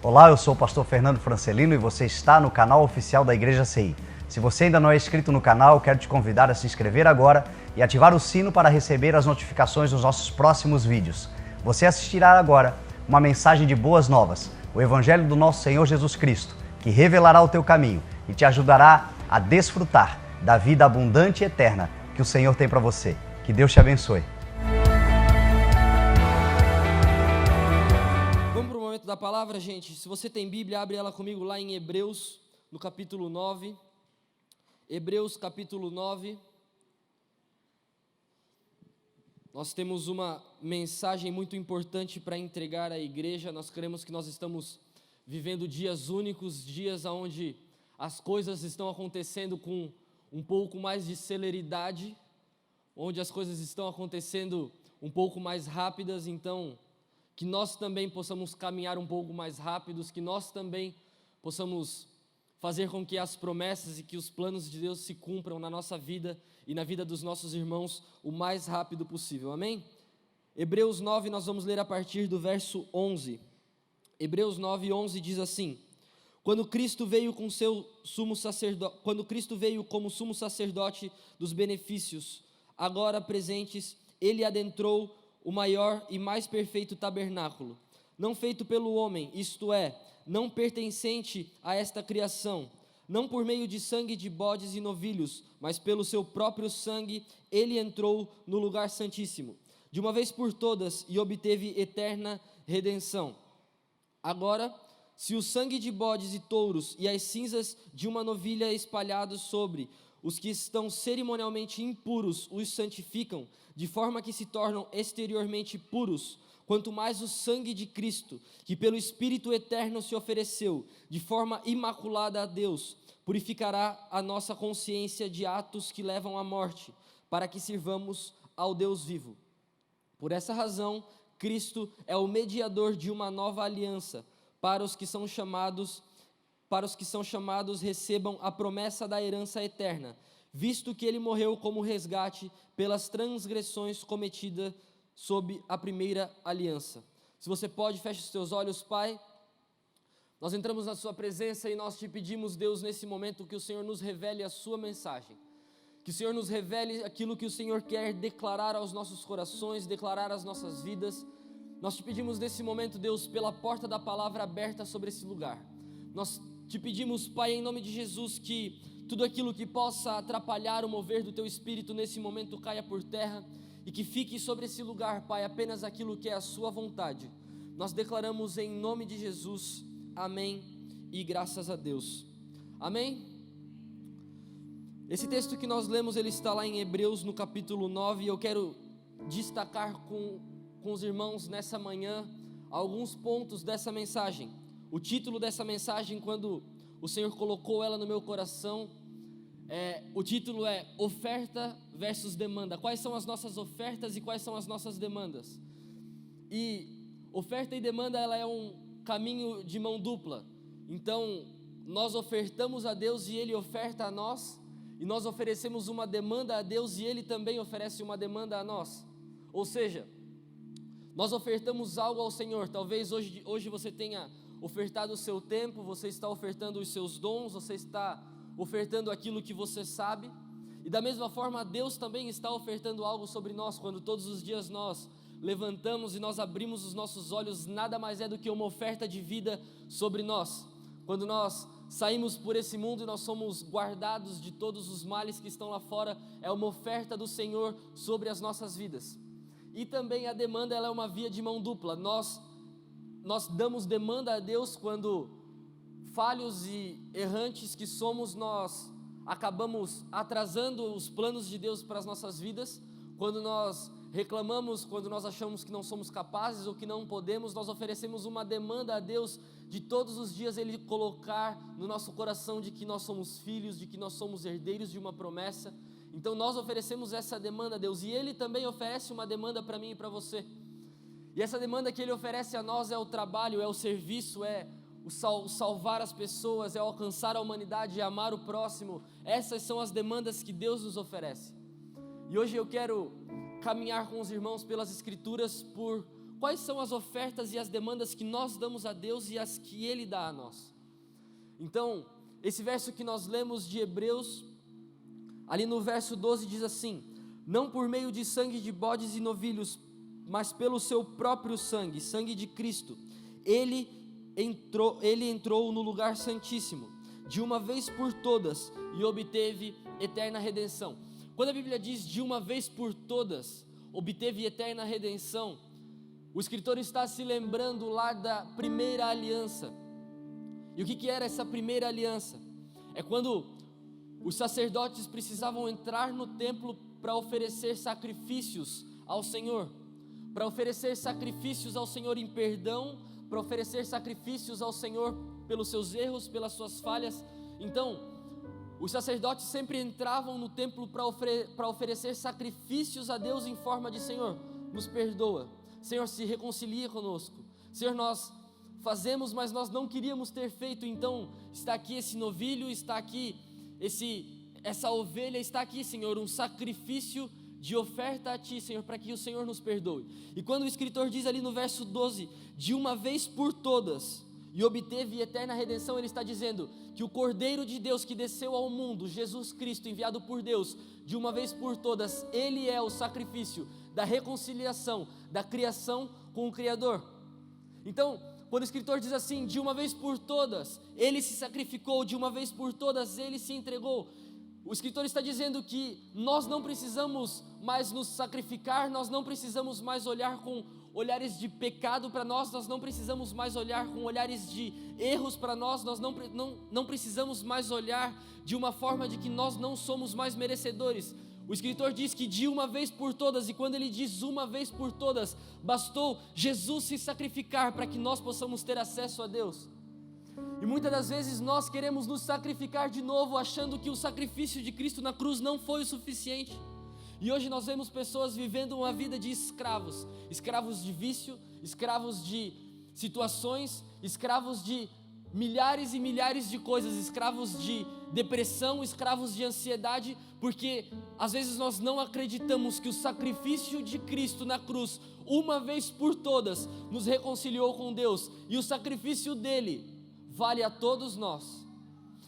Olá, eu sou o pastor Fernando Francelino e você está no canal oficial da Igreja CI. Se você ainda não é inscrito no canal, eu quero te convidar a se inscrever agora e ativar o sino para receber as notificações dos nossos próximos vídeos. Você assistirá agora uma mensagem de boas novas, o Evangelho do nosso Senhor Jesus Cristo, que revelará o teu caminho e te ajudará a desfrutar da vida abundante e eterna que o Senhor tem para você. Que Deus te abençoe. Da palavra, gente, se você tem Bíblia, abre ela comigo lá em Hebreus, no capítulo 9, Hebreus capítulo 9, nós temos uma mensagem muito importante para entregar à igreja. Nós cremos que nós estamos vivendo dias únicos, dias onde as coisas estão acontecendo com um pouco mais de celeridade, onde as coisas estão acontecendo um pouco mais rápidas, então que nós também possamos caminhar um pouco mais rápidos, que nós também possamos fazer com que as promessas e que os planos de Deus se cumpram na nossa vida e na vida dos nossos irmãos o mais rápido possível, amém? Hebreus 9, nós vamos ler a partir do verso 11, Hebreus 9, 11 diz assim: Quando Cristo veio como sumo sacerdote dos benefícios agora presentes, ele adentrou o maior e mais perfeito tabernáculo, não feito pelo homem, isto é, não pertencente a esta criação, não por meio de sangue de bodes e novilhos, mas pelo seu próprio sangue, ele entrou no lugar santíssimo, de uma vez por todas, e obteve eterna redenção. Agora, se o sangue de bodes e touros e as cinzas de uma novilha espalhados sobre os que estão cerimonialmente impuros os santificam, de forma que se tornam exteriormente puros, quanto mais o sangue de Cristo, que pelo Espírito eterno se ofereceu, de forma imaculada a Deus, purificará a nossa consciência de atos que levam à morte, para que sirvamos ao Deus vivo. Por essa razão, Cristo é o mediador de uma nova aliança, para os que são chamados recebam a promessa da herança eterna, visto que ele morreu como resgate pelas transgressões cometidas sob a primeira aliança. Se você pode, feche os teus olhos, Pai. Nós entramos na sua presença e nós te pedimos, Deus, nesse momento, que o Senhor nos revele a sua mensagem, que o Senhor nos revele aquilo que o Senhor quer declarar aos nossos corações, declarar às nossas vidas. Nós te pedimos nesse momento, Deus, pela porta da palavra aberta sobre esse lugar. Nós te pedimos, Pai, em nome de Jesus, que tudo aquilo que possa atrapalhar o mover do Teu Espírito nesse momento caia por terra e que fique sobre esse lugar, Pai, apenas aquilo que é a Sua vontade. Nós declaramos em nome de Jesus, amém e graças a Deus, amém? Esse texto que nós lemos, ele está lá em Hebreus no capítulo 9 e eu quero destacar com os irmãos nessa manhã alguns pontos dessa mensagem. O título dessa mensagem, quando o Senhor colocou ela no meu coração, o título é Oferta versus Demanda. Quais são as nossas ofertas e quais são as nossas demandas? E oferta e demanda, ela é um caminho de mão dupla. Então, nós ofertamos a Deus e Ele oferta a nós, e nós oferecemos uma demanda a Deus e Ele também oferece uma demanda a nós. Ou seja, nós ofertamos algo ao Senhor. Talvez hoje você tenha ofertado o seu tempo, você está ofertando os seus dons, você está ofertando aquilo que você sabe, e da mesma forma Deus também está ofertando algo sobre nós. Quando todos os dias nós levantamos e nós abrimos os nossos olhos, nada mais é do que uma oferta de vida sobre nós. Quando nós saímos por esse mundo e nós somos guardados de todos os males que estão lá fora, é uma oferta do Senhor sobre as nossas vidas. E também a demanda, ela é uma via de mão dupla. Nós damos demanda a Deus quando, falhos e errantes que somos, nós acabamos atrasando os planos de Deus para as nossas vidas. Quando nós reclamamos, quando nós achamos que não somos capazes ou que não podemos, nós oferecemos uma demanda a Deus de todos os dias Ele colocar no nosso coração de que nós somos filhos, de que nós somos herdeiros de uma promessa. Então nós oferecemos essa demanda a Deus, e Ele também oferece uma demanda para mim e para você. E essa demanda que Ele oferece a nós é o trabalho, é o serviço, é o salvar as pessoas, é alcançar a humanidade, é amar o próximo. Essas são as demandas que Deus nos oferece. E hoje eu quero caminhar com os irmãos pelas Escrituras por quais são as ofertas e as demandas que nós damos a Deus e as que Ele dá a nós. Então, esse verso que nós lemos de Hebreus, ali no verso 12 diz assim: não por meio de sangue de bodes e novilhos, mas pelo seu próprio sangue, sangue de Cristo, Ele entrou no lugar santíssimo, de uma vez por todas, e obteve eterna redenção. Quando a Bíblia diz de uma vez por todas, obteve eterna redenção, o escritor está se lembrando lá da primeira aliança. E o que era essa primeira aliança? É quando os sacerdotes precisavam entrar no templo para oferecer sacrifícios ao Senhor, para oferecer sacrifícios ao Senhor em perdão, para oferecer sacrifícios ao Senhor pelos seus erros, pelas suas falhas. Então, os sacerdotes sempre entravam no templo para oferecer sacrifícios a Deus em forma de: Senhor, nos perdoa, Senhor, se reconcilia conosco, Senhor, nós fazemos, mas nós não queríamos ter feito, então está aqui esse novilho, está aqui essa ovelha, está aqui, Senhor, um sacrifício de oferta a Ti, Senhor, para que o Senhor nos perdoe. E quando o escritor diz ali no verso 12, de uma vez por todas, e obteve eterna redenção, ele está dizendo que o Cordeiro de Deus que desceu ao mundo, Jesus Cristo, enviado por Deus, de uma vez por todas, Ele é o sacrifício da reconciliação, da criação com o Criador. Então, quando o escritor diz assim, de uma vez por todas, Ele se sacrificou, de uma vez por todas, Ele se entregou, o escritor está dizendo que nós não precisamos mais nos sacrificar, nós não precisamos mais olhar com olhares de pecado para nós não precisamos mais olhar com olhares de erros para nós não precisamos mais olhar de uma forma de que nós não somos mais merecedores. O escritor diz que de uma vez por todas, e quando ele diz uma vez por todas, bastou Jesus se sacrificar para que nós possamos ter acesso a Deus. E muitas das vezes nós queremos nos sacrificar de novo, achando que o sacrifício de Cristo na cruz não foi o suficiente. E hoje nós vemos pessoas vivendo uma vida de escravos, escravos de vício, escravos de situações, escravos de milhares e milhares de coisas, escravos de depressão, escravos de ansiedade, porque às vezes nós não acreditamos que o sacrifício de Cristo na cruz, uma vez por todas, nos reconciliou com Deus, e o sacrifício dele vale a todos nós.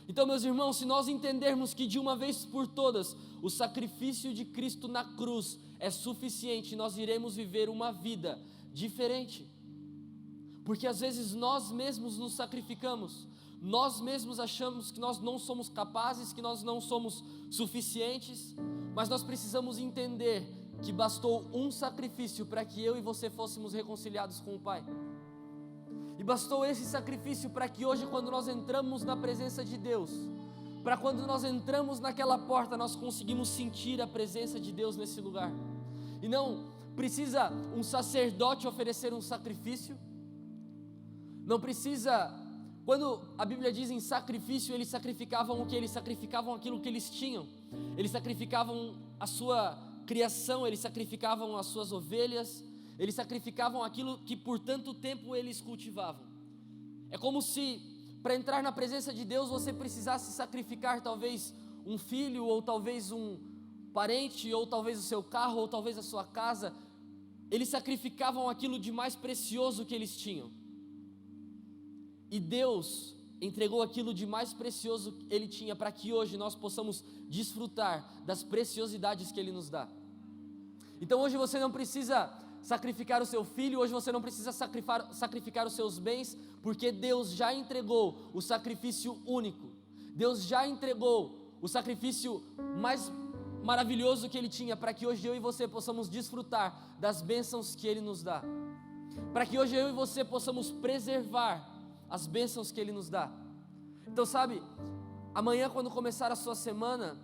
Então, meus irmãos, se nós entendermos que de uma vez por todas o sacrifício de Cristo na cruz é suficiente, nós iremos viver uma vida diferente. Porque às vezes nós mesmos nos sacrificamos, nós mesmos achamos que nós não somos capazes, que nós não somos suficientes, mas nós precisamos entender que bastou um sacrifício para que eu e você fôssemos reconciliados com o Pai. E bastou esse sacrifício para que hoje, quando nós entramos na presença de Deus, para quando nós entramos naquela porta, nós conseguimos sentir a presença de Deus nesse lugar. E não precisa um sacerdote oferecer um sacrifício, não precisa, quando a Bíblia diz em sacrifício, eles sacrificavam o que? Eles sacrificavam aquilo que eles tinham, eles sacrificavam a sua criação, eles sacrificavam as suas ovelhas, eles sacrificavam aquilo que por tanto tempo eles cultivavam. É como se para entrar na presença de Deus você precisasse sacrificar talvez um filho, ou talvez um parente, ou talvez o seu carro, ou talvez a sua casa. Eles sacrificavam aquilo de mais precioso que eles tinham, e Deus entregou aquilo de mais precioso que Ele tinha, para que hoje nós possamos desfrutar das preciosidades que Ele nos dá. Então hoje você não precisa sacrificar o seu filho, hoje você não precisa sacrificar os seus bens, porque Deus já entregou o sacrifício único, Deus já entregou o sacrifício mais maravilhoso que Ele tinha, para que hoje eu e você possamos desfrutar das bênçãos que Ele nos dá, para que hoje eu e você possamos preservar as bênçãos que Ele nos dá. Então sabe, amanhã, quando começar a sua semana,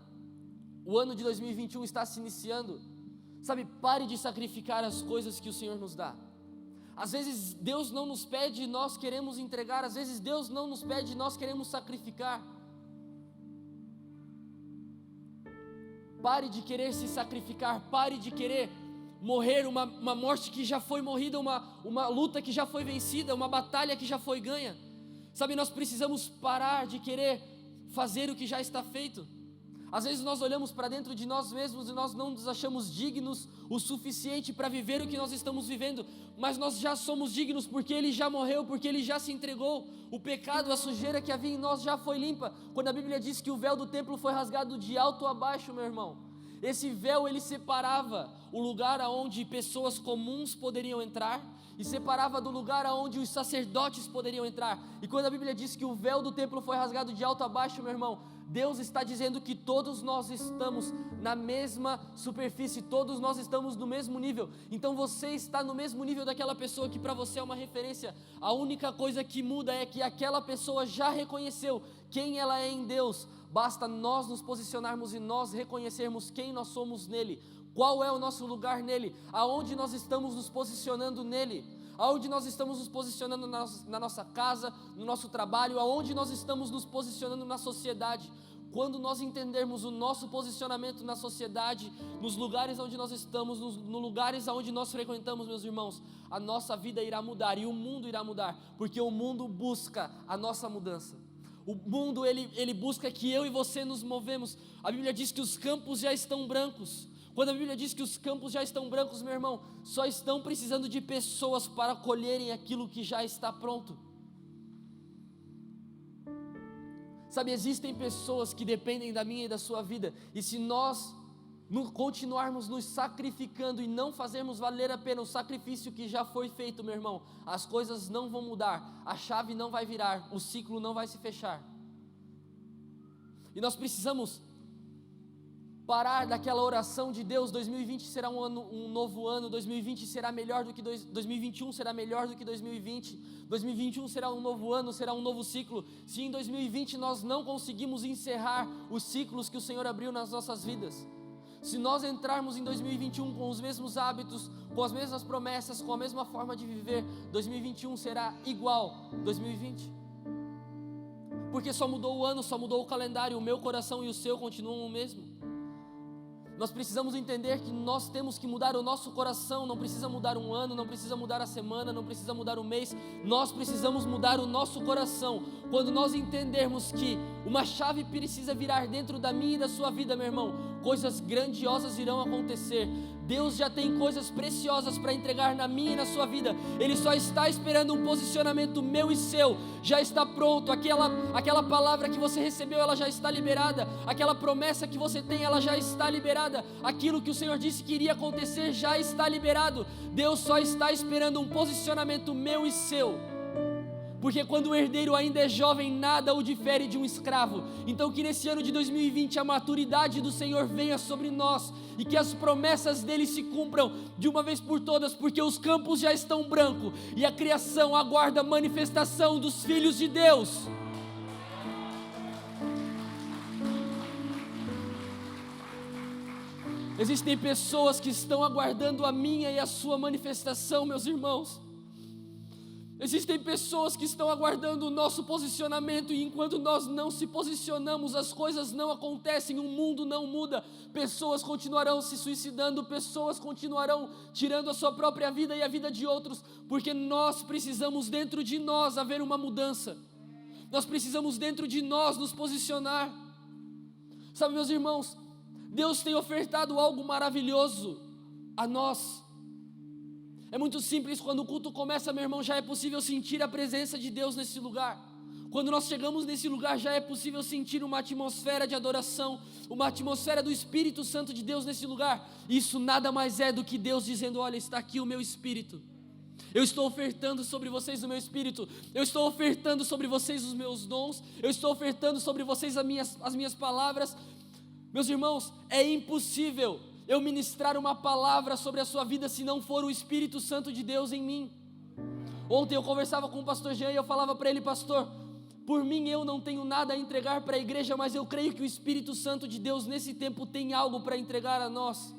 o ano de 2021 está se iniciando. Sabe, pare de sacrificar as coisas que o Senhor nos dá. Às vezes Deus não nos pede e nós queremos entregar, às vezes Deus não nos pede e nós queremos sacrificar. Pare de querer se sacrificar, pare de querer morrer uma morte que já foi morrida, uma luta que já foi vencida, uma batalha que já foi ganha. Sabe, nós precisamos parar de querer fazer o que já está feito. Às vezes nós olhamos para dentro de nós mesmos e nós não nos achamos dignos o suficiente para viver o que nós estamos vivendo, mas nós já somos dignos porque Ele já morreu, porque Ele já se entregou. O pecado, a sujeira que havia em nós já foi limpa. Quando a Bíblia diz que o véu do templo foi rasgado de alto a baixo, meu irmão, esse véu ele separava o lugar aonde pessoas comuns poderiam entrar e separava do lugar aonde os sacerdotes poderiam entrar. E quando a Bíblia diz que o véu do templo foi rasgado de alto a baixo, meu irmão, Deus está dizendo que todos nós estamos na mesma superfície, todos nós estamos no mesmo nível. Então você está no mesmo nível daquela pessoa que para você é uma referência. A única coisa que muda é que aquela pessoa já reconheceu quem ela é em Deus. Basta nós nos posicionarmos e nós reconhecermos quem nós somos nele, qual é o nosso lugar nele, aonde nós estamos nos posicionando nele, aonde nós estamos nos posicionando na nossa casa, no nosso trabalho, aonde nós estamos nos posicionando na sociedade. Quando nós entendermos o nosso posicionamento na sociedade, nos lugares onde nós estamos, nos lugares onde nós frequentamos, meus irmãos, a nossa vida irá mudar e o mundo irá mudar, porque o mundo busca a nossa mudança. O mundo, ele busca que eu e você nos movemos. A Bíblia diz que os campos já estão brancos. Quando a Bíblia diz que os campos já estão brancos, meu irmão, só estão precisando de pessoas para colherem aquilo que já está pronto. Sabe, existem pessoas que dependem da minha e da sua vida, e se nós continuarmos nos sacrificando e não fazermos valer a pena o sacrifício que já foi feito, meu irmão, as coisas não vão mudar, a chave não vai virar, o ciclo não vai se fechar. E nós precisamos parar daquela oração de Deus, 2020 será um novo ano, 2020 será melhor do que 2021 será melhor do que 2020, 2021 será um novo ano, será um novo ciclo. Se em 2020 nós não conseguimos encerrar os ciclos que o Senhor abriu nas nossas vidas, se nós entrarmos em 2021 com os mesmos hábitos, com as mesmas promessas, com a mesma forma de viver, 2021 será igual 2020. Porque só mudou o ano, só mudou o calendário, o meu coração e o seu continuam o mesmo. Nós precisamos entender que nós temos que mudar o nosso coração, não precisa mudar um ano, não precisa mudar a semana, não precisa mudar o mês, nós precisamos mudar o nosso coração. Quando nós entendermos que uma chave precisa virar dentro da minha e da sua vida, meu irmão, coisas grandiosas irão acontecer. Deus já tem coisas preciosas para entregar na minha e na sua vida, Ele só está esperando um posicionamento meu e seu, já está pronto, aquela palavra que você recebeu, ela já está liberada, aquela promessa que você tem, ela já está liberada, aquilo que o Senhor disse que iria acontecer, já está liberado. Deus só está esperando um posicionamento meu e seu, porque quando o herdeiro ainda é jovem, nada o difere de um escravo. Então que nesse ano de 2020 a maturidade do Senhor venha sobre nós e que as promessas dele se cumpram de uma vez por todas, porque os campos já estão brancos e a criação aguarda a manifestação dos filhos de Deus. Existem pessoas que estão aguardando a minha e a sua manifestação, meus irmãos. Existem pessoas que estão aguardando o nosso posicionamento, e enquanto nós não se posicionamos, as coisas não acontecem, o mundo não muda, pessoas continuarão se suicidando, pessoas continuarão tirando a sua própria vida e a vida de outros, porque nós precisamos dentro de nós haver uma mudança, nós precisamos dentro de nós nos posicionar. Sabe, meus irmãos, Deus tem ofertado algo maravilhoso a nós. É muito simples, quando o culto começa, meu irmão, já é possível sentir a presença de Deus nesse lugar. Quando nós chegamos nesse lugar, já é possível sentir uma atmosfera de adoração, uma atmosfera do Espírito Santo de Deus nesse lugar. Isso nada mais é do que Deus dizendo: olha, está aqui o meu Espírito. Eu estou ofertando sobre vocês o meu Espírito. Eu estou ofertando sobre vocês os meus dons. Eu estou ofertando sobre vocês as minhas palavras. Meus irmãos, é impossível eu ministrar uma palavra sobre a sua vida se não for o Espírito Santo de Deus em mim. Ontem eu conversava com o pastor Jean e eu falava para ele: pastor, por mim eu não tenho nada a entregar para a igreja, mas eu creio que o Espírito Santo de Deus nesse tempo tem algo para entregar a nós.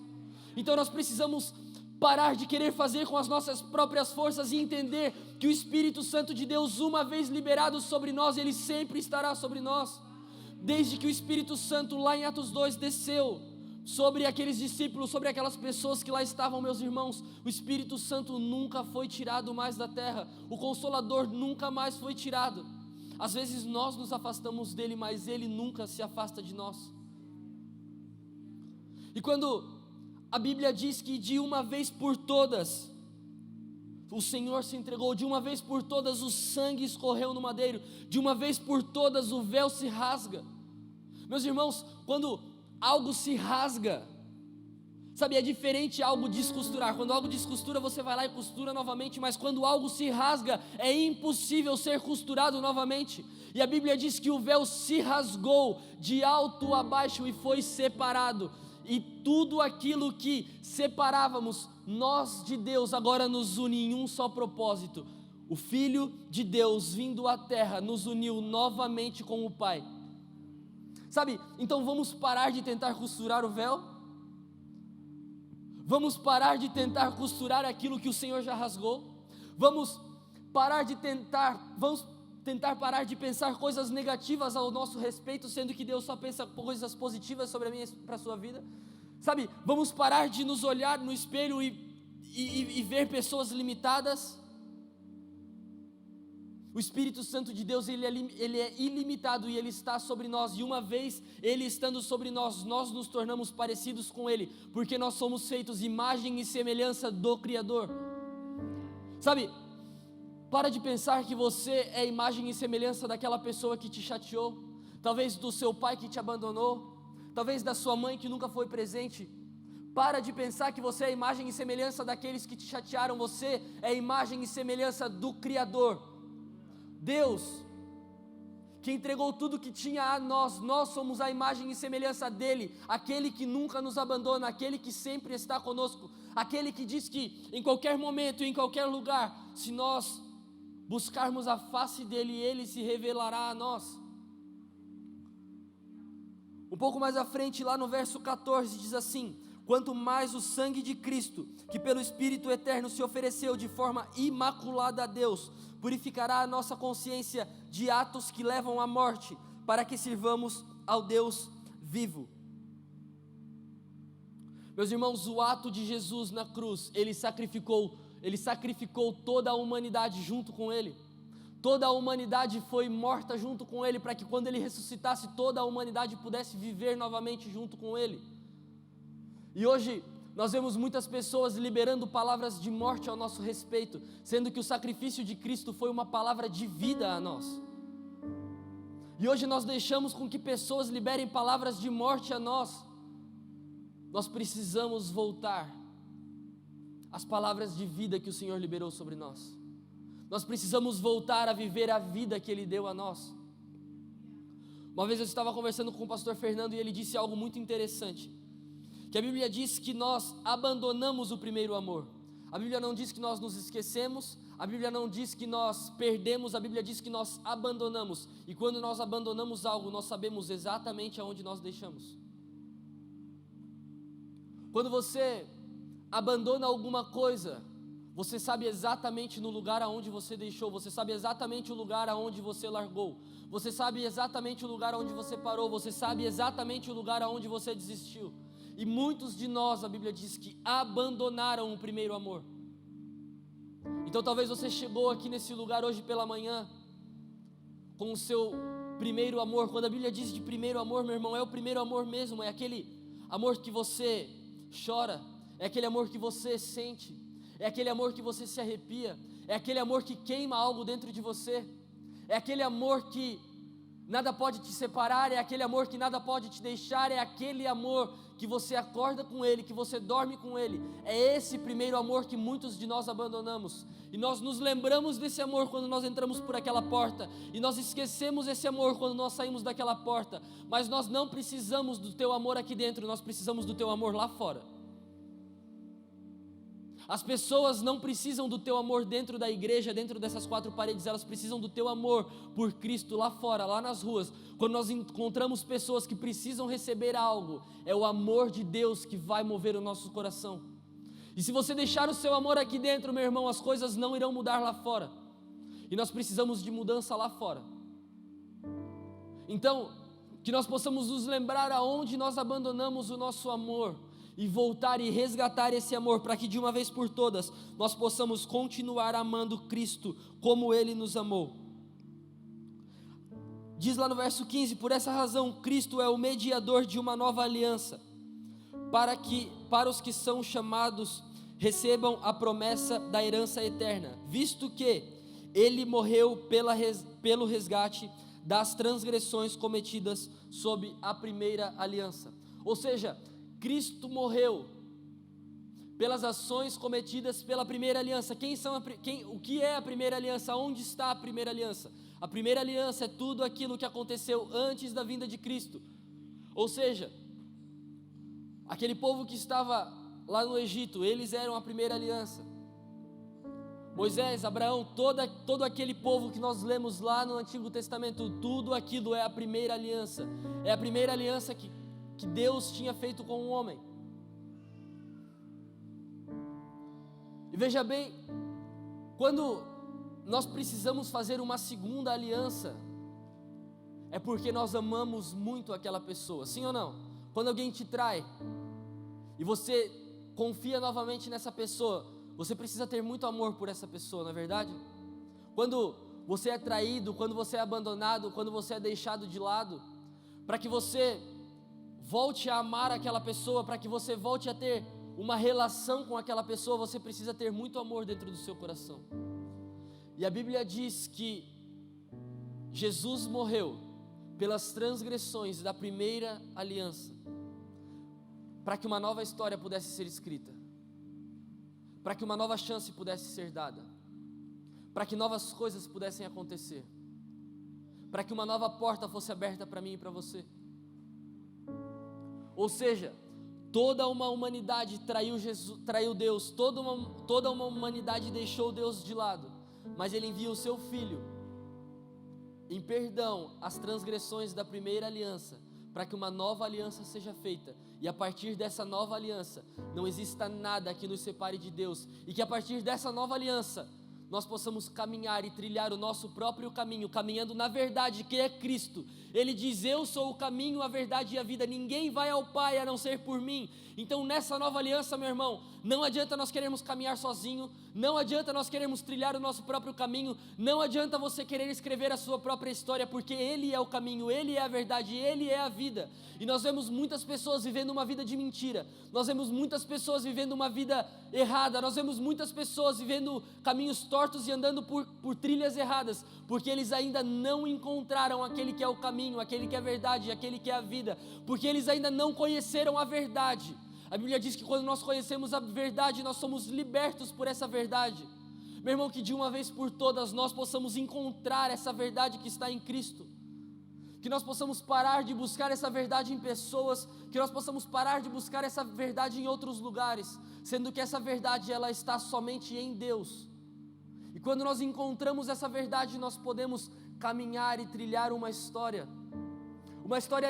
Então nós precisamos parar de querer fazer com as nossas próprias forças e entender que o Espírito Santo de Deus, uma vez liberado sobre nós, ele sempre estará sobre nós. Desde que o Espírito Santo lá em Atos 2 desceu sobre aqueles discípulos, sobre aquelas pessoas que lá estavam, meus irmãos, o Espírito Santo nunca foi tirado mais da terra, o Consolador nunca mais foi tirado. Às vezes nós nos afastamos dele, mas ele nunca se afasta de nós. E quando a Bíblia diz que de uma vez por todas o Senhor se entregou, de uma vez por todas o sangue escorreu no madeiro, de uma vez por todas o véu se rasga. Meus irmãos, quando algo se rasga, sabe, é diferente algo descosturar. Quando algo descostura, você vai lá e costura novamente, mas quando algo se rasga, é impossível ser costurado novamente. E a Bíblia diz que o véu se rasgou de alto a baixo e foi separado. E tudo aquilo que separávamos nós de Deus agora nos une em um só propósito. O Filho de Deus vindo à terra nos uniu novamente com o Pai. Sabe, então vamos parar de tentar costurar o véu? Vamos parar de tentar costurar aquilo que o Senhor já rasgou? Vamos tentar parar de pensar coisas negativas ao nosso respeito, sendo que Deus só pensa coisas positivas sobre a minha, para a sua vida? Sabe, vamos parar de nos olhar no espelho e ver pessoas limitadas? O Espírito Santo de Deus, ele é ilimitado e Ele está sobre nós, e uma vez Ele estando sobre nós, nós nos tornamos parecidos com Ele, porque nós somos feitos imagem e semelhança do Criador. Sabe, para de pensar que você é imagem e semelhança daquela pessoa que te chateou, talvez do seu pai que te abandonou, talvez da sua mãe que nunca foi presente. Para de pensar que você é imagem e semelhança daqueles que te chatearam. Você é imagem e semelhança do Criador, Deus, que entregou tudo que tinha a nós. Nós somos a imagem e semelhança dEle, aquele que nunca nos abandona, aquele que sempre está conosco, aquele que diz que em qualquer momento, em qualquer lugar, se nós buscarmos a face dEle, Ele se revelará a nós. Um pouco mais à frente, lá no verso 14, diz assim: quanto mais o sangue de Cristo, que pelo Espírito Eterno se ofereceu de forma imaculada a Deus, purificará a nossa consciência de atos que levam à morte, para que sirvamos ao Deus vivo. Meus irmãos, o ato de Jesus na cruz, Ele sacrificou toda a humanidade junto com Ele. Toda a humanidade foi morta junto com Ele, para que quando Ele ressuscitasse, toda a humanidade pudesse viver novamente junto com Ele. E hoje nós vemos muitas pessoas liberando palavras de morte ao nosso respeito, sendo que o sacrifício de Cristo foi uma palavra de vida a nós. E hoje nós deixamos com que pessoas liberem palavras de morte a nós. Nós precisamos voltar às palavras de vida que o Senhor liberou sobre nós. Nós precisamos voltar a viver a vida que Ele deu a nós. Uma vez eu estava conversando com o pastor Fernando e ele disse algo muito interessante, que a Bíblia diz que nós abandonamos o primeiro amor. A Bíblia não diz que nós nos esquecemos, a Bíblia não diz que nós perdemos, a Bíblia diz que nós abandonamos. E quando nós abandonamos algo, nós sabemos exatamente aonde nós deixamos. Quando você abandona alguma coisa, você sabe exatamente no lugar aonde você deixou, você sabe exatamente o lugar aonde você largou, você sabe exatamente o lugar aonde você parou, você sabe exatamente o lugar aonde você desistiu. E muitos de nós, a Bíblia diz que abandonaram o primeiro amor. Então talvez você chegou aqui nesse lugar hoje pela manhã com o seu primeiro amor. Quando a Bíblia diz de primeiro amor, meu irmão, é o primeiro amor mesmo, é aquele amor que você chora, é aquele amor que você sente, é aquele amor que você se arrepia, é aquele amor que queima algo dentro de você, é aquele amor que nada pode te separar, é aquele amor que nada pode te deixar, é aquele amor que você acorda com Ele, que você dorme com Ele. É esse primeiro amor que muitos de nós abandonamos, e nós nos lembramos desse amor quando nós entramos por aquela porta, e nós esquecemos esse amor quando nós saímos daquela porta. Mas nós não precisamos do teu amor aqui dentro, nós precisamos do teu amor lá fora. As pessoas não precisam do teu amor dentro da igreja, dentro dessas quatro paredes, elas precisam do teu amor por Cristo lá fora, lá nas ruas. Quando nós encontramos pessoas que precisam receber algo, é o amor de Deus que vai mover o nosso coração. E se você deixar o seu amor aqui dentro, meu irmão, as coisas não irão mudar lá fora. E nós precisamos de mudança lá fora. Então, que nós possamos nos lembrar aonde nós abandonamos o nosso amor, e voltar e resgatar esse amor, para que de uma vez por todas nós possamos continuar amando Cristo como Ele nos amou. Diz lá no verso 15: por essa razão Cristo é o mediador de uma nova aliança, para os que são chamados recebam a promessa da herança eterna, visto que ele morreu pelo resgate das transgressões cometidas sob a primeira aliança. Ou seja, Cristo morreu pelas ações cometidas pela primeira aliança. O que é a primeira aliança? Onde está a primeira aliança? A primeira aliança é tudo aquilo que aconteceu antes da vinda de Cristo. Ou seja, aquele povo que estava lá no Egito, eles eram a primeira aliança. Moisés, Abraão, todo aquele povo que nós lemos lá no Antigo Testamento, tudo aquilo é a primeira aliança. É a primeira aliança que Deus tinha feito com o homem. E veja bem, quando nós precisamos fazer uma segunda aliança, é porque nós amamos muito aquela pessoa, sim ou não? Quando alguém te trai e você confia novamente nessa pessoa, você precisa ter muito amor por essa pessoa, não é verdade? Quando você é traído, quando você é abandonado, quando você é deixado de lado, para que você volte a amar aquela pessoa, para que você volte a ter uma relação com aquela pessoa, você precisa ter muito amor dentro do seu coração. E a Bíblia diz que Jesus morreu pelas transgressões da primeira aliança, para que uma nova história pudesse ser escrita, para que uma nova chance pudesse ser dada, para que novas coisas pudessem acontecer, para que uma nova porta fosse aberta para mim e para você. Ou seja, toda uma humanidade traiu Deus, toda uma humanidade deixou Deus de lado, mas Ele envia o seu Filho em perdão às transgressões da primeira aliança, para que uma nova aliança seja feita, e a partir dessa nova aliança não exista nada que nos separe de Deus, e que a partir dessa nova aliança nós possamos caminhar e trilhar o nosso próprio caminho, caminhando na verdade que é Cristo. Ele diz: eu sou o caminho, a verdade e a vida, ninguém vai ao Pai a não ser por mim. Então nessa nova aliança, meu irmão, não adianta nós queremos caminhar sozinho, não adianta nós queremos trilhar o nosso próprio caminho, não adianta você querer escrever a sua própria história, porque Ele é o caminho, Ele é a verdade, Ele é a vida. E nós vemos muitas pessoas vivendo uma vida de mentira, nós vemos muitas pessoas vivendo uma vida errada, nós vemos muitas pessoas vivendo caminhos tortos e andando por trilhas erradas, porque eles ainda não encontraram aquele que é o caminho, aquele que é a verdade, aquele que é a vida, porque eles ainda não conheceram a verdade. A Bíblia diz que quando nós conhecemos a verdade, nós somos libertos por essa verdade. Meu irmão, que de uma vez por todas nós possamos encontrar essa verdade que está em Cristo, que nós possamos parar de buscar essa verdade em pessoas, que nós possamos parar de buscar essa verdade em outros lugares, sendo que essa verdade ela está somente em Deus. E quando nós encontramos essa verdade, nós podemos caminhar e trilhar uma história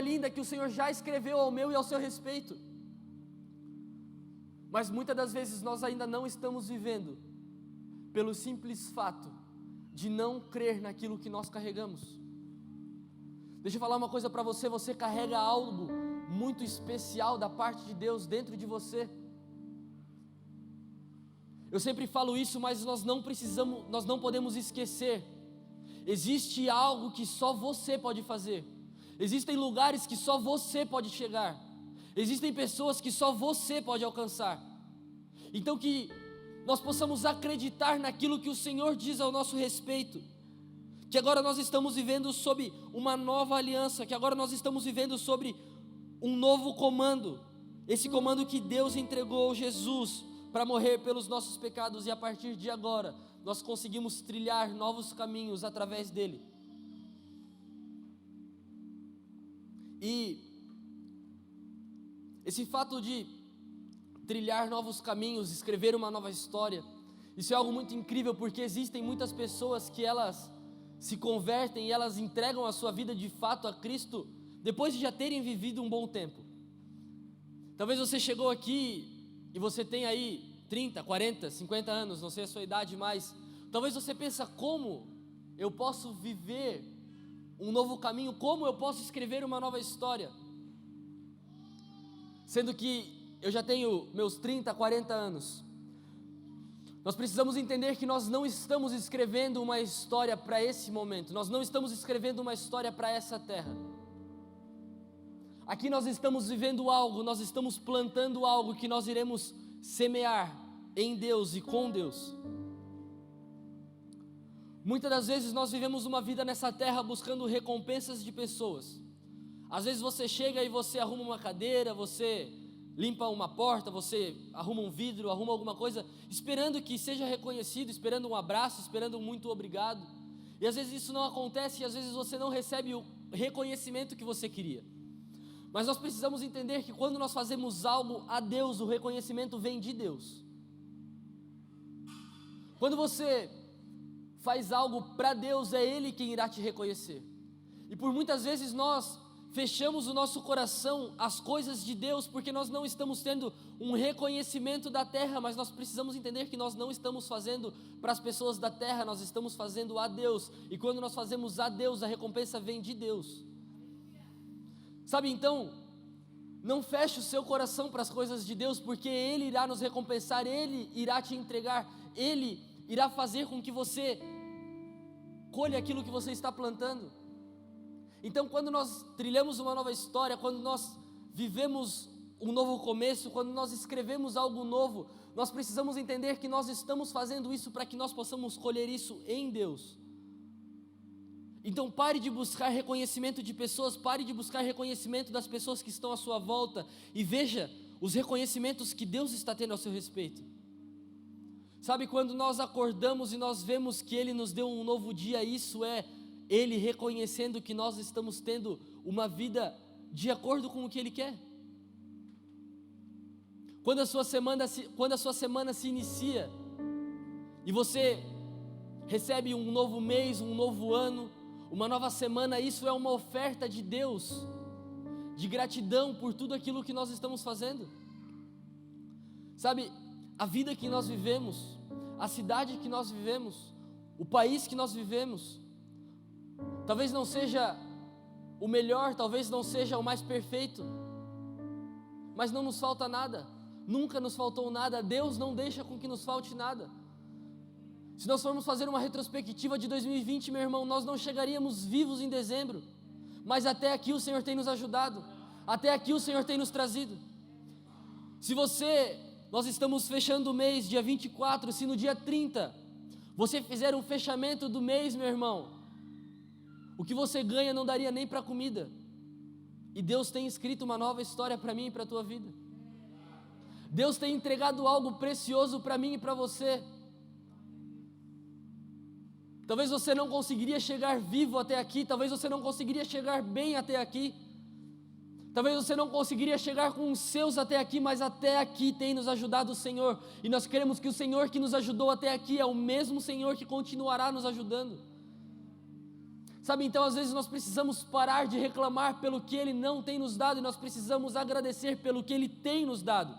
linda que o Senhor já escreveu ao meu e ao seu respeito. Mas muitas das vezes nós ainda não estamos vivendo pelo simples fato de não crer naquilo que nós carregamos. Deixa eu falar uma coisa para você: você carrega algo muito especial da parte de Deus dentro de você. Eu sempre falo isso, mas nós não podemos esquecer. Existe algo que só você pode fazer. Existem lugares que só você pode chegar. Existem pessoas que só você pode alcançar. Então que nós possamos acreditar naquilo que o Senhor diz ao nosso respeito, que agora nós estamos vivendo sob uma nova aliança, que agora nós estamos vivendo sobre um novo comando, esse comando que Deus entregou Jesus para morrer pelos nossos pecados, e a partir de agora nós conseguimos trilhar novos caminhos através dele. E esse fato de trilhar novos caminhos, escrever uma nova história, isso é algo muito incrível, porque existem muitas pessoas que elas se convertem e elas entregam a sua vida de fato a Cristo depois de já terem vivido um bom tempo. Talvez você chegou aqui e você tem aí 30, 40, 50 anos, não sei a sua idade, mas talvez você pensa: como eu posso viver um novo caminho, como eu posso escrever uma nova história? Sendo que eu já tenho meus 30, 40 anos. Nós precisamos entender que nós não estamos escrevendo uma história para esse momento, nós não estamos escrevendo uma história para essa terra. Aqui nós estamos vivendo algo, nós estamos plantando algo que nós iremos semear em Deus e com Deus. Muitas das vezes nós vivemos uma vida nessa terra buscando recompensas de pessoas. Às vezes você chega e você arruma uma cadeira, você limpa uma porta, você arruma um vidro, arruma alguma coisa, esperando que seja reconhecido, esperando um abraço, esperando um muito obrigado. E às vezes isso não acontece, e às vezes você não recebe o reconhecimento que você queria. Mas nós precisamos entender que quando nós fazemos algo a Deus, o reconhecimento vem de Deus. Quando você faz algo para Deus, é Ele quem irá te reconhecer. E por muitas vezes nós fechamos o nosso coração às coisas de Deus, porque nós não estamos tendo um reconhecimento da terra, mas nós precisamos entender que nós não estamos fazendo para as pessoas da terra, nós estamos fazendo a Deus. E quando nós fazemos a Deus, a recompensa vem de Deus. Sabe, então, não feche o seu coração para as coisas de Deus, porque Ele irá nos recompensar, Ele irá te entregar, Ele irá fazer com que você colha aquilo que você está plantando. Então, quando nós trilhamos uma nova história, quando nós vivemos um novo começo, quando nós escrevemos algo novo, nós precisamos entender que nós estamos fazendo isso para que nós possamos colher isso em Deus. Então pare de buscar reconhecimento de pessoas, pare de buscar reconhecimento das pessoas que estão à sua volta e veja os reconhecimentos que Deus está tendo ao seu respeito. Sabe, quando nós acordamos e nós vemos que Ele nos deu um novo dia, isso é Ele reconhecendo que nós estamos tendo uma vida de acordo com o que Ele quer. Quando a sua semana se inicia e você recebe um novo mês, um novo ano, uma nova semana, isso é uma oferta de Deus, de gratidão por tudo aquilo que nós estamos fazendo. Sabe, a vida que nós vivemos, a cidade que nós vivemos, o país que nós vivemos, talvez não seja o melhor, talvez não seja o mais perfeito, mas não nos falta nada, nunca nos faltou nada, Deus não deixa com que nos falte nada. Se nós formos fazer uma retrospectiva de 2020, meu irmão, nós não chegaríamos vivos em dezembro, mas até aqui o Senhor tem nos ajudado, até aqui o Senhor tem nos trazido. Nós estamos fechando o mês, dia 24, se no dia 30, você fizer um fechamento do mês, meu irmão, o que você ganha não daria nem para comida, e Deus tem escrito uma nova história para mim e para a tua vida. Deus tem entregado algo precioso para mim e para você. Talvez você não conseguiria chegar vivo até aqui, talvez você não conseguiria chegar bem até aqui, talvez você não conseguiria chegar com os seus até aqui, mas até aqui tem nos ajudado o Senhor, e nós queremos que o Senhor que nos ajudou até aqui é o mesmo Senhor que continuará nos ajudando. Sabe, então às vezes nós precisamos parar de reclamar pelo que Ele não tem nos dado, e nós precisamos agradecer pelo que Ele tem nos dado.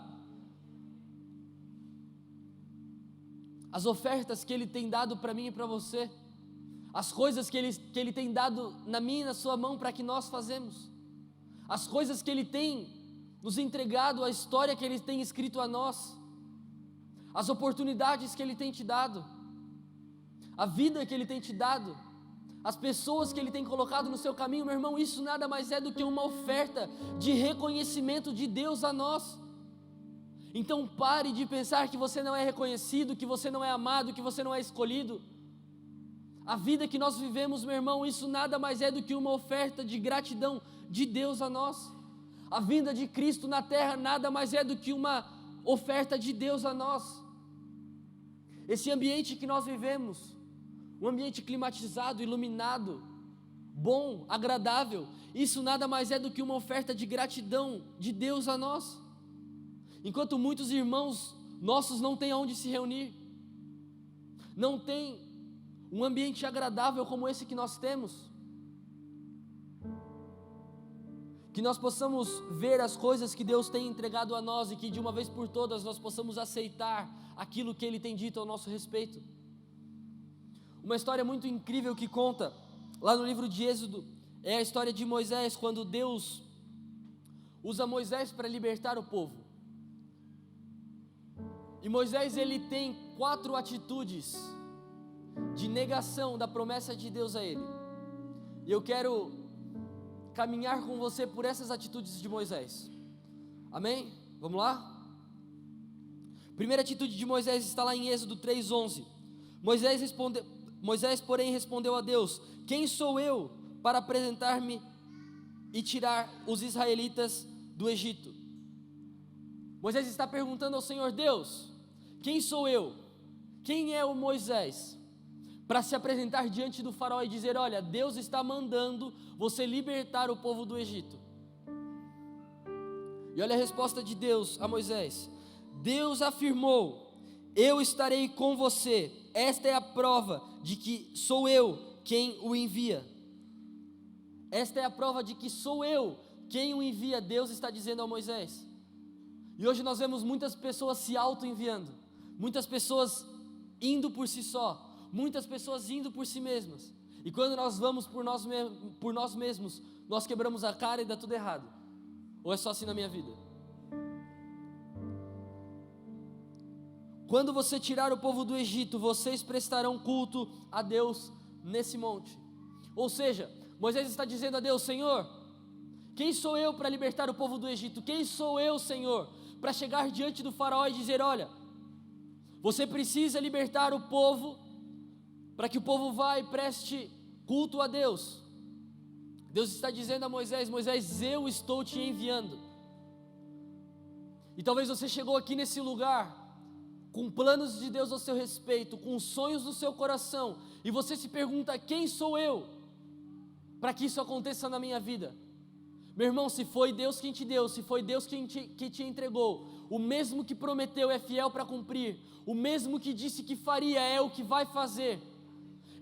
As ofertas que Ele tem dado para mim e para você, as coisas que Ele tem dado na minha e na sua mão para que nós fazemos, as coisas que Ele tem nos entregado, a história que Ele tem escrito a nós, as oportunidades que Ele tem te dado, a vida que Ele tem te dado, as pessoas que Ele tem colocado no seu caminho, meu irmão, isso nada mais é do que uma oferta de reconhecimento de Deus a nós. Então pare de pensar que você não é reconhecido, que você não é amado, que você não é escolhido. A vida que nós vivemos, meu irmão, isso nada mais é do que uma oferta de gratidão de Deus a nós. A vinda de Cristo na terra nada mais é do que uma oferta de Deus a nós. Esse ambiente que nós vivemos, um ambiente climatizado, iluminado, bom, agradável, isso nada mais é do que uma oferta de gratidão de Deus a nós. Enquanto muitos irmãos nossos não têm aonde se reunir, não tem um ambiente agradável como esse que nós temos, que nós possamos ver as coisas que Deus tem entregado a nós e que de uma vez por todas nós possamos aceitar aquilo que Ele tem dito ao nosso respeito. Uma história muito incrível que conta lá no livro de Êxodo é a história de Moisés, quando Deus usa Moisés para libertar o povo. E Moisés, ele tem 4 atitudes de negação da promessa de Deus a ele. E eu quero caminhar com você por essas atitudes de Moisés. Amém? Vamos lá? Primeira atitude de Moisés está lá em Êxodo 3:11. Moisés, porém, respondeu a Deus: quem sou eu para apresentar-me e tirar os israelitas do Egito? Moisés está perguntando ao Senhor: Deus, quem sou eu? Quem é o Moisés para se apresentar diante do faraó e dizer: olha, Deus está mandando você libertar o povo do Egito? E olha a resposta de Deus a Moisés: Deus afirmou: eu estarei com você, esta é a prova de que sou eu quem o envia. Esta é a prova de que sou eu quem o envia, Deus está dizendo a Moisés. E hoje nós vemos muitas pessoas se auto-enviando, muitas pessoas indo por si só, muitas pessoas indo por si mesmas. E quando nós vamos por nós mesmos, nós quebramos a cara e dá tudo errado. Ou é só assim na minha vida? Quando você tirar o povo do Egito, vocês prestarão culto a Deus nesse monte. Ou seja, Moisés está dizendo a Deus: Senhor, quem sou eu para libertar o povo do Egito? Quem sou eu, Senhor, para chegar diante do faraó e dizer: olha, você precisa libertar o povo, para que o povo vá e preste culto a Deus. Deus está dizendo a Moisés: Moisés, eu estou te enviando. E talvez você chegou aqui nesse lugar com planos de Deus ao seu respeito, com sonhos no seu coração, e você se pergunta: quem sou eu para que isso aconteça na minha vida? Meu irmão, se foi Deus quem te deu, se foi Deus quem te entregou, o mesmo que prometeu é fiel para cumprir, o mesmo que disse que faria é o que vai fazer.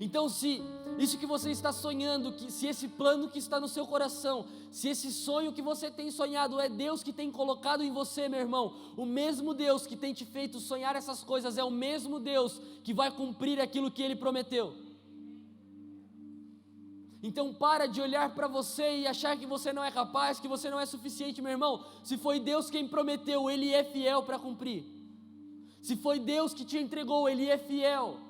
Então, se isso que você está sonhando, se esse plano que está no seu coração, se esse sonho que você tem sonhado é Deus que tem colocado em você, meu irmão, o mesmo Deus que tem te feito sonhar essas coisas é o mesmo Deus que vai cumprir aquilo que Ele prometeu. Então para de olhar para você e achar que você não é capaz, que você não é suficiente, meu irmão. Se foi Deus quem prometeu, Ele é fiel para cumprir. Se foi Deus que te entregou, Ele é fiel.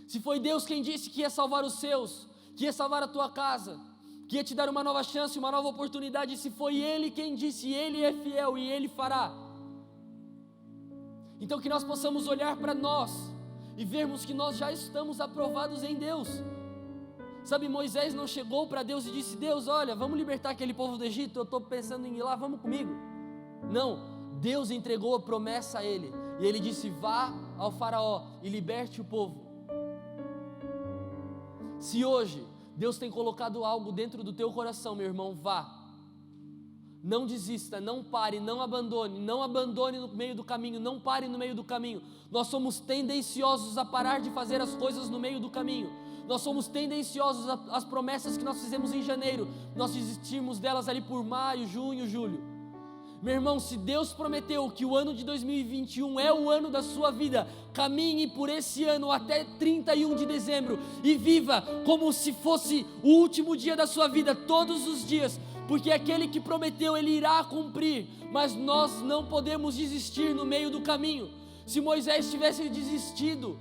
Se foi Deus quem disse que ia salvar os seus, que ia salvar a tua casa, que ia te dar uma nova chance, uma nova oportunidade, se foi Ele quem disse, Ele é fiel e Ele fará. Então que nós possamos olhar para nós e vermos que nós já estamos aprovados em Deus. Sabe, Moisés não chegou para Deus e disse: Deus, olha, vamos libertar aquele povo do Egito, eu estou pensando em ir lá, vamos comigo. Não, Deus entregou a promessa a ele, e ele disse: vá ao faraó e liberte o povo. Se hoje Deus tem colocado algo dentro do teu coração, meu irmão, vá. Não desista, não pare, não abandone no meio do caminho, não pare no meio do caminho. Nós somos tendenciosos a parar de fazer as coisas no meio do caminho. Nós somos tendenciosos às promessas que nós fizemos em janeiro, nós desistimos delas ali por maio, junho, julho. Meu irmão, se Deus prometeu que o ano de 2021 é o ano da sua vida, caminhe por esse ano até 31 de dezembro e viva como se fosse o último dia da sua vida, todos os dias, porque aquele que prometeu, Ele irá cumprir, mas nós não podemos desistir no meio do caminho. Se Moisés tivesse desistido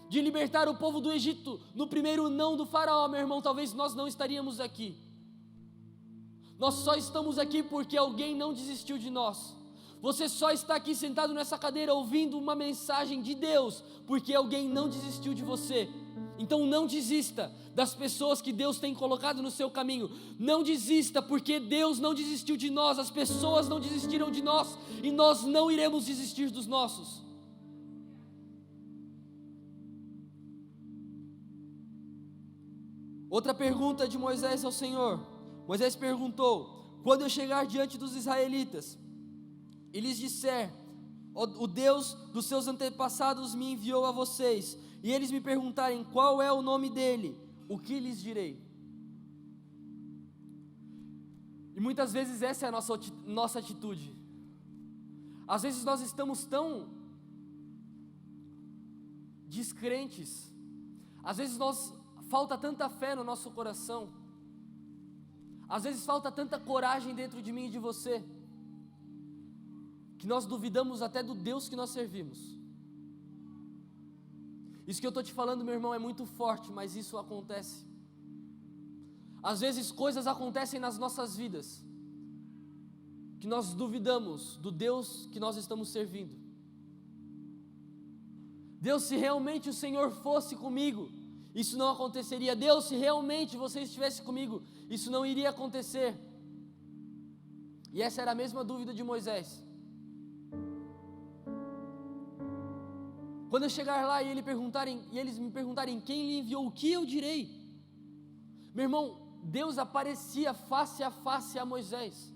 de libertar o povo do Egito no primeiro não do faraó, meu irmão, talvez nós não estaríamos aqui. Nós só estamos aqui porque alguém não desistiu de nós. Você só está aqui sentado nessa cadeira ouvindo uma mensagem de Deus porque alguém não desistiu de você. Então não desista das pessoas que Deus tem colocado no seu caminho. Não desista, porque Deus não desistiu de nós, as pessoas não desistiram de nós e nós não iremos desistir dos nossos. Outra pergunta de Moisés ao Senhor. Moisés perguntou: quando eu chegar diante dos israelitas e lhes disser, o Deus dos seus antepassados me enviou a vocês, e eles me perguntarem qual é o nome dele, o que lhes direi? E muitas vezes essa é a nossa atitude. Às vezes nós estamos tão descrentes, às vezes falta tanta fé no nosso coração, às vezes falta tanta coragem dentro de mim e de você, que nós duvidamos até do Deus que nós servimos. Isso que eu estou te falando, meu irmão, é muito forte, mas isso acontece. Às vezes coisas acontecem nas nossas vidas que nós duvidamos do Deus que nós estamos servindo. Deus, se realmente o Senhor fosse comigo, isso não aconteceria. Deus, se realmente você estivesse comigo, isso não iria acontecer. E essa era a mesma dúvida de Moisés. Quando eu chegar lá e eles me perguntarem quem lhe enviou, o que eu direi? Meu irmão, Deus aparecia face a face a Moisés.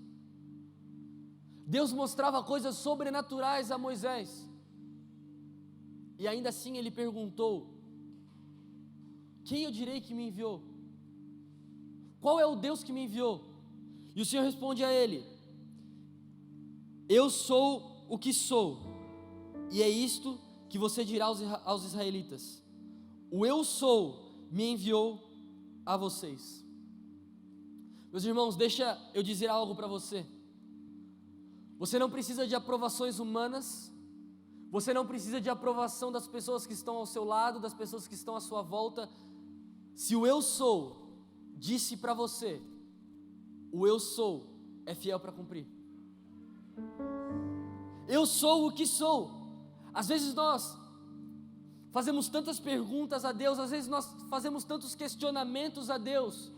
Deus mostrava coisas sobrenaturais a Moisés. E ainda assim ele perguntou: quem eu direi que me enviou? Qual é o Deus que me enviou? E o Senhor responde a ele: eu sou o que sou, e é isto que você dirá aos israelitas: o eu sou me enviou a vocês. Meus irmãos, deixa eu dizer algo para você. Você não precisa de aprovações humanas, você não precisa de aprovação das pessoas que estão ao seu lado, das pessoas que estão à sua volta. Se o eu sou disse para você, o eu sou é fiel para cumprir. Eu sou o que sou. Às vezes nós fazemos tantas perguntas a Deus, às vezes nós fazemos tantos questionamentos a Deus.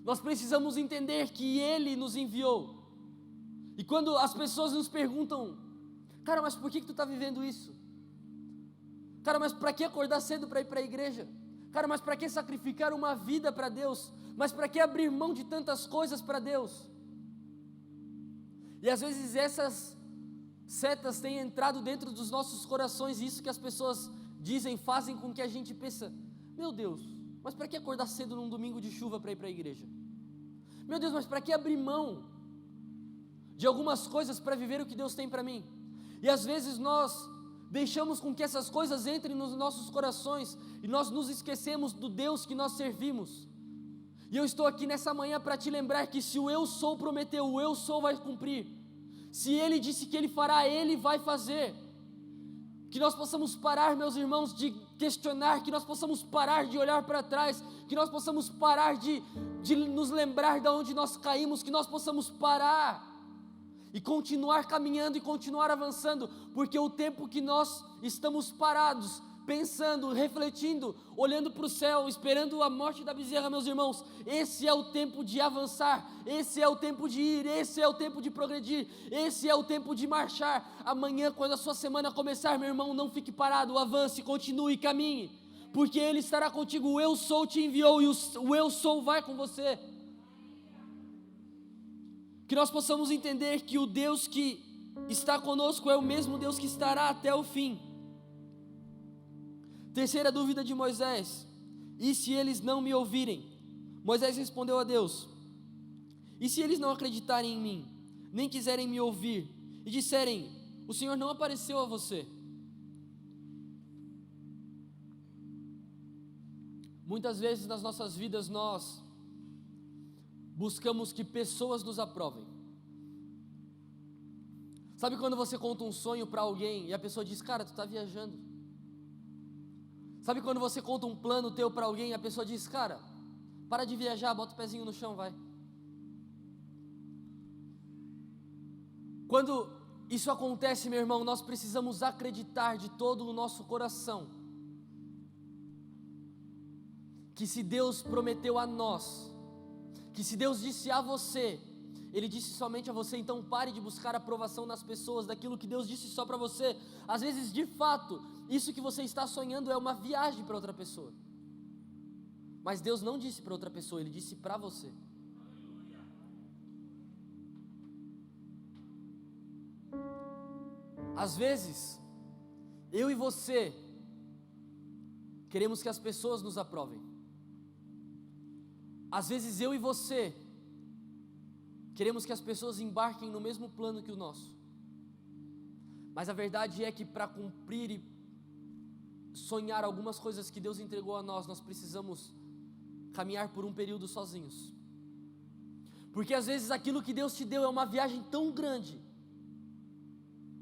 Nós precisamos entender que Ele nos enviou. E quando as pessoas nos perguntam: cara, mas por que tu está vivendo isso? Cara, mas para que acordar cedo para ir para a igreja? Cara, mas para que sacrificar uma vida para Deus? Mas para que abrir mão de tantas coisas para Deus? E às vezes essas setas têm entrado dentro dos nossos corações, e isso que as pessoas dizem, fazem com que a gente pensa: meu Deus, mas para que acordar cedo num domingo de chuva para ir para a igreja? Meu Deus, mas para que abrir mão de algumas coisas para viver o que Deus tem para mim? E às vezes nós deixamos com que essas coisas entrem nos nossos corações e nós nos esquecemos do Deus que nós servimos. E eu estou aqui nessa manhã para te lembrar que se o eu sou prometeu, o eu sou vai cumprir. Se Ele disse que Ele fará, Ele vai fazer. Que nós possamos parar, meus irmãos, de questionar, que nós possamos parar de olhar para trás, que nós possamos parar de nos lembrar de onde nós caímos, que nós possamos parar e continuar caminhando e continuar avançando, porque o tempo que nós estamos parados, pensando, refletindo, olhando para o céu, esperando a morte da bezerra, meus irmãos, esse é o tempo de avançar, esse é o tempo de ir, esse é o tempo de progredir, esse é o tempo de marchar. Amanhã, quando a sua semana começar, meu irmão, não fique parado, avance, continue, caminhe, porque Ele estará contigo. O eu sou te enviou e o eu sou vai com você. Que nós possamos entender que o Deus que está conosco é o mesmo Deus que estará até o fim. Terceira dúvida de Moisés: e se eles não me ouvirem? Moisés respondeu a Deus: e se eles não acreditarem em mim, nem quiserem me ouvir, e disserem: o Senhor não apareceu a você? Muitas vezes nas nossas vidas nós buscamos que pessoas nos aprovem. Sabe quando você conta um sonho para alguém e a pessoa diz: cara, tu está viajando? Sabe quando você conta um plano teu para alguém e a pessoa diz: cara, para de viajar, bota o pezinho no chão, vai. Quando isso acontece, meu irmão, nós precisamos acreditar de todo o nosso coração que se Deus prometeu a nós, que se Deus disse a você, Ele disse somente a você. Então pare de buscar aprovação nas pessoas daquilo que Deus disse só para você. Às vezes, de fato, isso que você está sonhando é uma viagem para outra pessoa, mas Deus não disse para outra pessoa, Ele disse para você. Às vezes, eu e você queremos que as pessoas nos aprovem. Às vezes eu e você queremos que as pessoas embarquem no mesmo plano que o nosso. Mas a verdade é que para cumprir e sonhar algumas coisas que Deus entregou a nós, nós precisamos caminhar por um período sozinhos. Porque às vezes aquilo que Deus te deu é uma viagem tão grande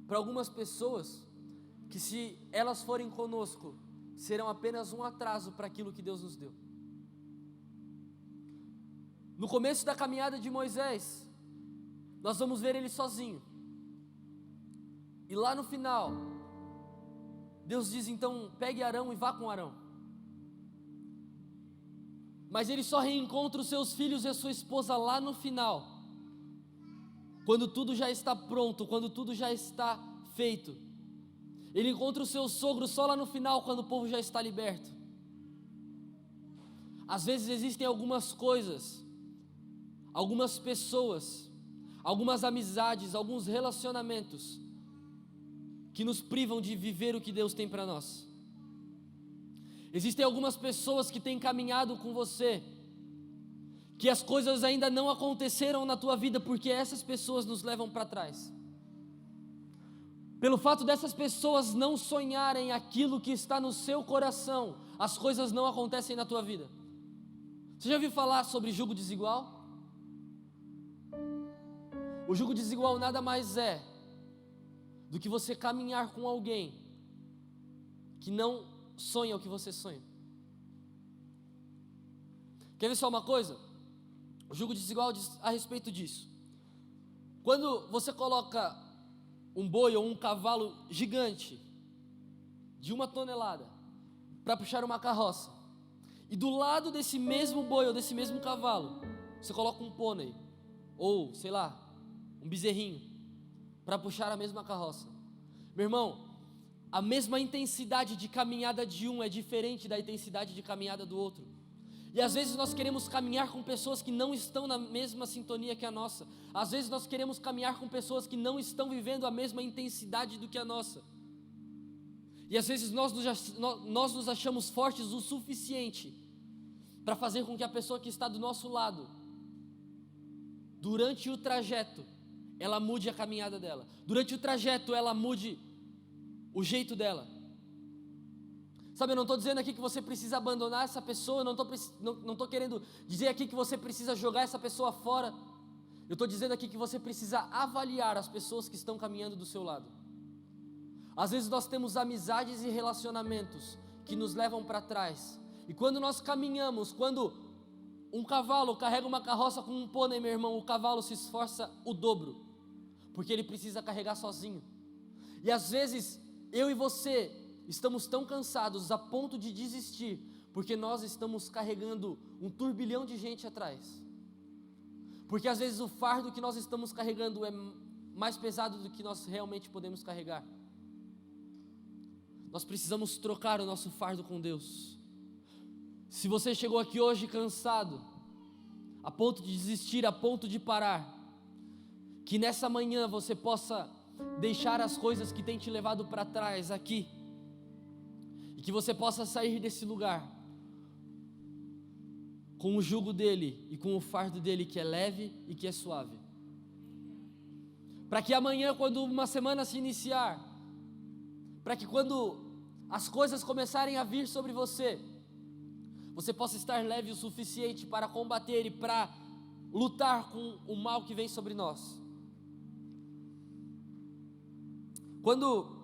para algumas pessoas, que se elas forem conosco, serão apenas um atraso para aquilo que Deus nos deu. No começo da caminhada de Moisés, nós vamos ver ele sozinho. E lá no final, Deus diz então, pegue Arão e vá com Arão. Mas ele só reencontra os seus filhos e a sua esposa lá no final, quando tudo já está pronto, quando tudo já está feito. Ele encontra o seu sogro só lá no final, quando o povo já está liberto. Às vezes existem algumas coisas, algumas pessoas, algumas amizades, alguns relacionamentos que nos privam de viver o que Deus tem para nós. Existem algumas pessoas que têm caminhado com você, que as coisas ainda não aconteceram na tua vida, porque essas pessoas nos levam para trás. Pelo fato dessas pessoas não sonharem aquilo que está no seu coração, as coisas não acontecem na tua vida. Você já ouviu falar sobre jugo desigual? O jugo desigual nada mais é do que você caminhar com alguém que não sonha o que você sonha. Quer ver só uma coisa? O jugo desigual diz a respeito disso. Quando você coloca um boi ou um cavalo gigante de 1 tonelada para puxar uma carroça, e do lado desse mesmo boi ou desse mesmo cavalo você coloca um pônei ou sei lá, um bezerrinho para puxar a mesma carroça, meu irmão, a mesma intensidade de caminhada de um é diferente da intensidade de caminhada do outro. E às vezes nós queremos caminhar com pessoas que não estão na mesma sintonia que a nossa. Às vezes nós queremos caminhar com pessoas que não estão vivendo a mesma intensidade do que a nossa. E às vezes nós nos achamos fortes o suficiente para fazer com que a pessoa que está do nosso lado, durante o trajeto, ela mude a caminhada dela. Durante o trajeto ela mude o jeito dela. Sabe, eu não estou dizendo aqui que você precisa abandonar essa pessoa, não estou querendo dizer aqui que você precisa jogar essa pessoa fora. Eu estou dizendo aqui que você precisa avaliar as pessoas que estão caminhando do seu lado. Às vezes nós temos amizades e relacionamentos que nos levam para trás. E quando nós caminhamos, quando um cavalo carrega uma carroça com um pônei, meu irmão, o cavalo se esforça o dobro, porque ele precisa carregar sozinho. E às vezes eu e você estamos tão cansados a ponto de desistir, porque nós estamos carregando um turbilhão de gente atrás. Porque às vezes o fardo que nós estamos carregando é mais pesado do que nós realmente podemos carregar. Nós precisamos trocar o nosso fardo com Deus. Se você chegou aqui hoje cansado, a ponto de desistir, a ponto de parar, que nessa manhã você possa deixar as coisas que têm te levado para trás aqui, e que você possa sair desse lugar com o jugo dele e com o fardo dele que é leve e que é suave, para que amanhã, quando uma semana se iniciar, para que quando as coisas começarem a vir sobre você, você possa estar leve o suficiente para combater e para lutar com o mal que vem sobre nós. Quando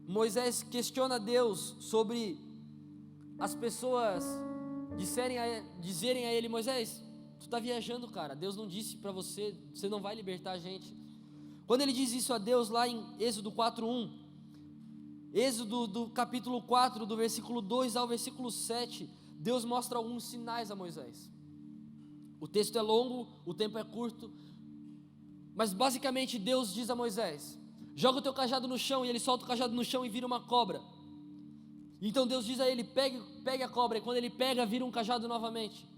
Moisés questiona Deus sobre as pessoas dizerem a ele: Moisés, tu está viajando, cara, Deus não disse para você, você não vai libertar a gente. Quando ele diz isso a Deus lá em Êxodo 4:1, Êxodo do capítulo 4, do versículo 2 ao versículo 7, Deus mostra alguns sinais a Moisés. O texto é longo, o tempo é curto, mas basicamente Deus diz a Moisés: joga o teu cajado no chão, e ele solta o cajado no chão e vira uma cobra. Então Deus diz a ele: pegue a cobra, e quando ele pega, vira um cajado novamente.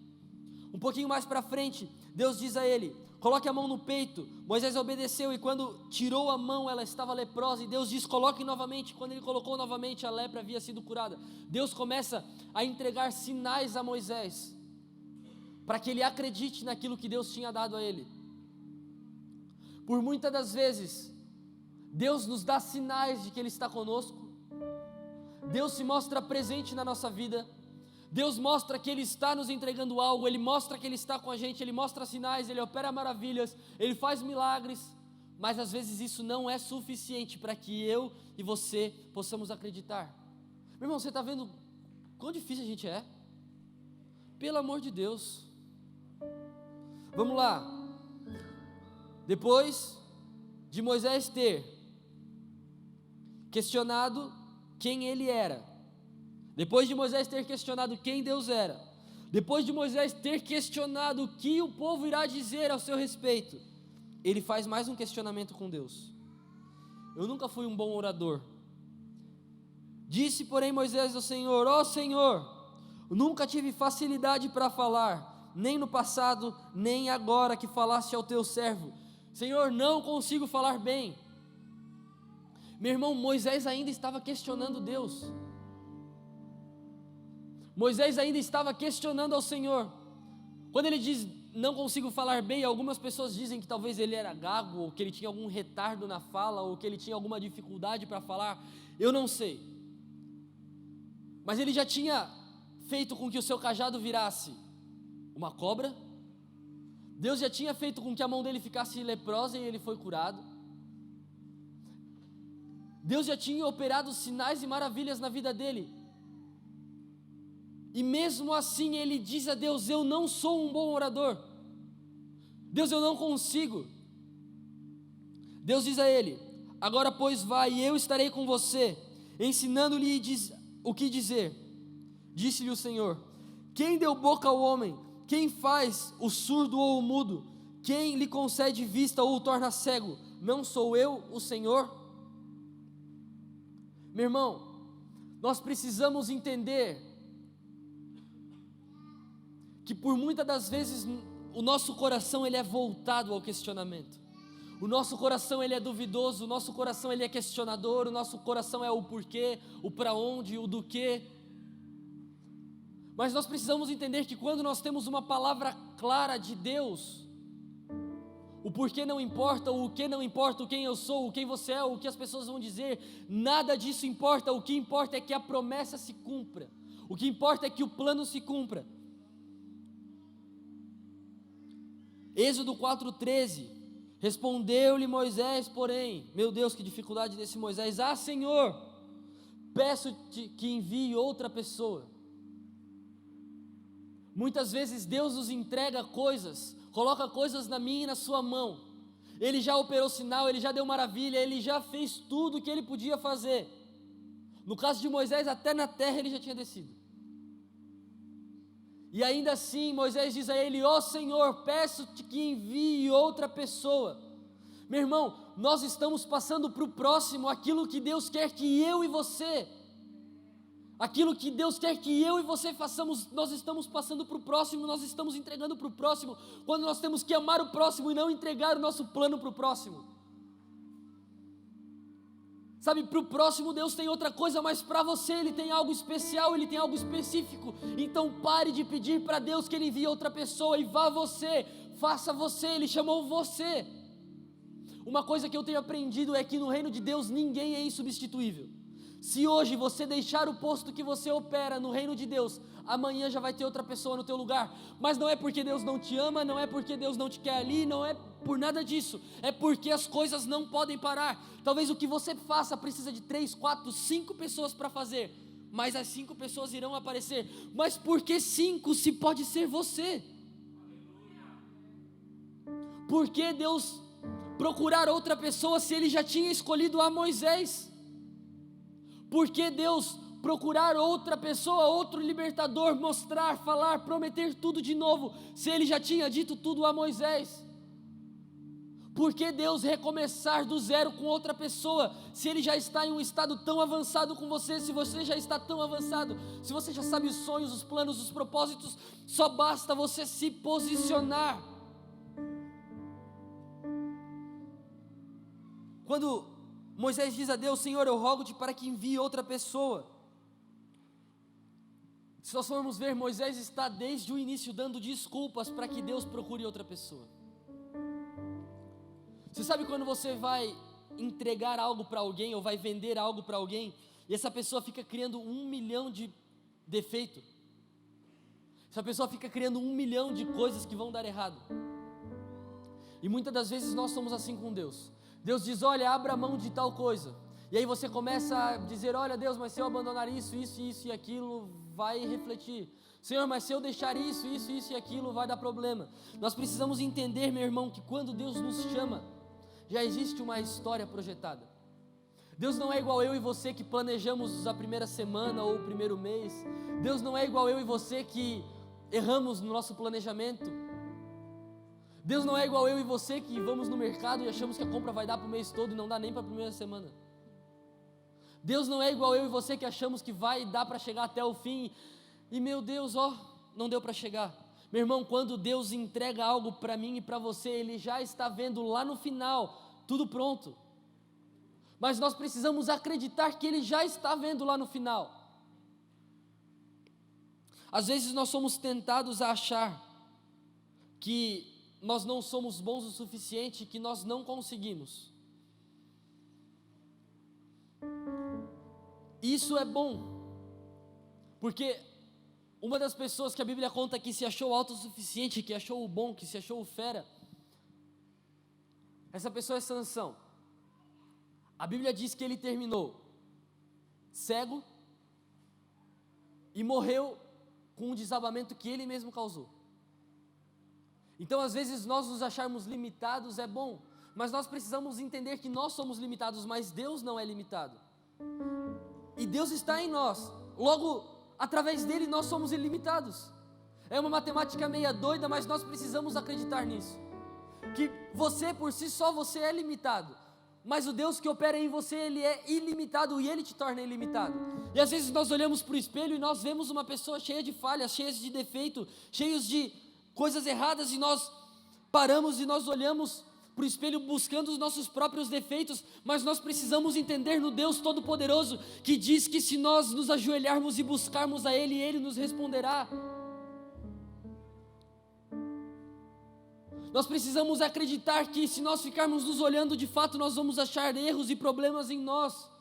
Um pouquinho mais para frente, Deus diz a ele: coloque a mão no peito. Moisés obedeceu, e quando tirou a mão, ela estava leprosa, e Deus diz: coloque novamente. Quando ele colocou novamente, a lepra havia sido curada. Deus começa a entregar sinais a Moisés, para que ele acredite naquilo que Deus tinha dado a ele. Por muitas das vezes, Deus nos dá sinais de que Ele está conosco. Deus se mostra presente na nossa vida. Deus mostra que Ele está nos entregando algo. Ele mostra que Ele está com a gente. Ele mostra sinais, Ele opera maravilhas, Ele faz milagres. Mas às vezes isso não é suficiente para que eu e você possamos acreditar. Meu irmão, você está vendo quão difícil a gente é? Pelo amor de Deus. Vamos lá. Depois de Moisés ter questionado quem ele era, depois de Moisés ter questionado quem Deus era, depois de Moisés ter questionado o que o povo irá dizer ao seu respeito, ele faz mais um questionamento com Deus. Eu nunca fui um bom orador. Disse, porém, Moisés ao Senhor: ó Senhor, nunca tive facilidade para falar, nem no passado, nem agora que falaste ao teu servo. Senhor, não consigo falar bem. Meu irmão, Moisés ainda estava questionando Deus. Moisés ainda estava questionando ao Senhor. Quando ele diz, não consigo falar bem, algumas pessoas dizem que talvez ele era gago, ou que ele tinha algum retardo na fala, ou que ele tinha alguma dificuldade para falar. Eu não sei. Mas ele já tinha feito com que o seu cajado virasse uma cobra. Deus já tinha feito com que a mão dele ficasse leprosa e ele foi curado. Deus já tinha operado sinais e maravilhas na vida dele. E mesmo assim ele diz a Deus: eu não sou um bom orador. Deus, eu não consigo. Deus diz a ele: agora pois vai, e eu estarei com você, ensinando-lhe o que dizer. Disse-lhe o Senhor: quem deu boca ao homem? Quem faz o surdo ou o mudo? Quem lhe concede vista ou o torna cego? Não sou eu, o Senhor? Meu irmão, nós precisamos entender que por muitas das vezes o nosso coração ele é voltado ao questionamento. O nosso coração ele é duvidoso, o nosso coração ele é questionador, o nosso coração é o porquê, o para onde, o do quê. Mas nós precisamos entender que quando nós temos uma palavra clara de Deus, o porquê não importa, o que não importa, o quem eu sou, o quem você é, o que as pessoas vão dizer, nada disso importa. O que importa é que a promessa se cumpra, o que importa é que o plano se cumpra. Êxodo 4:13, respondeu-lhe Moisés, porém, meu Deus, que dificuldade desse Moisés: ah Senhor, peço-te que envie outra pessoa. Muitas vezes Deus nos entrega coisas, coloca coisas na minha e na sua mão. Ele já operou sinal, Ele já deu maravilha, Ele já fez tudo o que Ele podia fazer. No caso de Moisés, até na terra Ele já tinha descido. E ainda assim Moisés diz a Ele: ó Senhor, peço-te que envie outra pessoa. Meu irmão, nós estamos passando para o próximo aquilo que Deus quer que eu e você, aquilo que Deus quer que eu e você façamos, nós estamos passando para o próximo, nós estamos entregando para o próximo, quando nós temos que amar o próximo e não entregar o nosso plano para o próximo. Sabe, para o próximo Deus tem outra coisa, mas para você Ele tem algo especial, Ele tem algo específico. Então pare de pedir para Deus que Ele envie outra pessoa e vá você, faça você, Ele chamou você. Uma coisa que eu tenho aprendido é que no reino de Deus ninguém é insubstituível. Se hoje você deixar o posto que você opera no reino de Deus, amanhã já vai ter outra pessoa no teu lugar. Mas não é porque Deus não te ama, não é porque Deus não te quer ali, não é por nada disso. É porque as coisas não podem parar. Talvez o que você faça precisa de 3, 4, 5 pessoas para fazer, mas as 5 pessoas irão aparecer. Mas por que 5 se pode ser você? Por que Deus procurar outra pessoa se Ele já tinha escolhido a Moisés? Por que Deus procurar outra pessoa, outro libertador, mostrar, falar, prometer tudo de novo, se Ele já tinha dito tudo a Moisés? Por que Deus recomeçar do zero com outra pessoa, se Ele já está em um estado tão avançado com você, se você já está tão avançado, se você já sabe os sonhos, os planos, os propósitos, só basta você se posicionar. Quando Moisés diz a Deus: Senhor, eu rogo-te para que envie outra pessoa. Se nós formos ver, Moisés está desde o início dando desculpas para que Deus procure outra pessoa. Você sabe quando você vai entregar algo para alguém ou vai vender algo para alguém e essa pessoa fica criando 1 milhão de defeitos? Essa pessoa fica criando 1 milhão de coisas que vão dar errado. E muitas das vezes nós somos assim com Deus. Deus diz: olha, abra mão de tal coisa. E aí você começa a dizer, olha Deus, mas se eu abandonar isso e aquilo, vai refletir. Senhor, mas se eu deixar isso e aquilo, vai dar problema. Nós precisamos entender, meu irmão, que quando Deus nos chama, já existe uma história projetada. Deus não é igual eu e você que planejamos a primeira semana ou o primeiro mês. Deus não é igual eu e você que erramos no nosso planejamento. Deus não é igual eu e você que vamos no mercado e achamos que a compra vai dar para o mês todo e não dá nem para a primeira semana. Deus não é igual eu e você que achamos que vai dar para chegar até o fim e meu Deus, não deu para chegar. Meu irmão, quando Deus entrega algo para mim e para você, Ele já está vendo lá no final, tudo pronto. Mas nós precisamos acreditar que Ele já está vendo lá no final. Às vezes nós somos tentados a achar que nós não somos bons o suficiente, que nós não conseguimos. Isso é bom, porque uma das pessoas que a Bíblia conta que se achou autossuficiente, que achou o bom, que se achou o fera, essa pessoa é Sansão. A Bíblia diz que ele terminou cego e morreu com um desabamento que ele mesmo causou. Então às vezes nós nos acharmos limitados é bom, mas nós precisamos entender que nós somos limitados, mas Deus não é limitado. E Deus está em nós, logo, através dele nós somos ilimitados. É uma matemática meia doida, mas nós precisamos acreditar nisso. Que você, por si só, você é limitado. Mas o Deus que opera em você, Ele é ilimitado e Ele te torna ilimitado. E às vezes nós olhamos para o espelho e nós vemos uma pessoa cheia de falhas, cheia de defeito, cheios de coisas erradas, e nós paramos e nós olhamos para o espelho buscando os nossos próprios defeitos, mas nós precisamos entender no Deus Todo-Poderoso, que diz que se nós nos ajoelharmos e buscarmos a Ele, Ele nos responderá. Nós precisamos acreditar que se nós ficarmos nos olhando, de fato nós vamos achar erros e problemas em nós,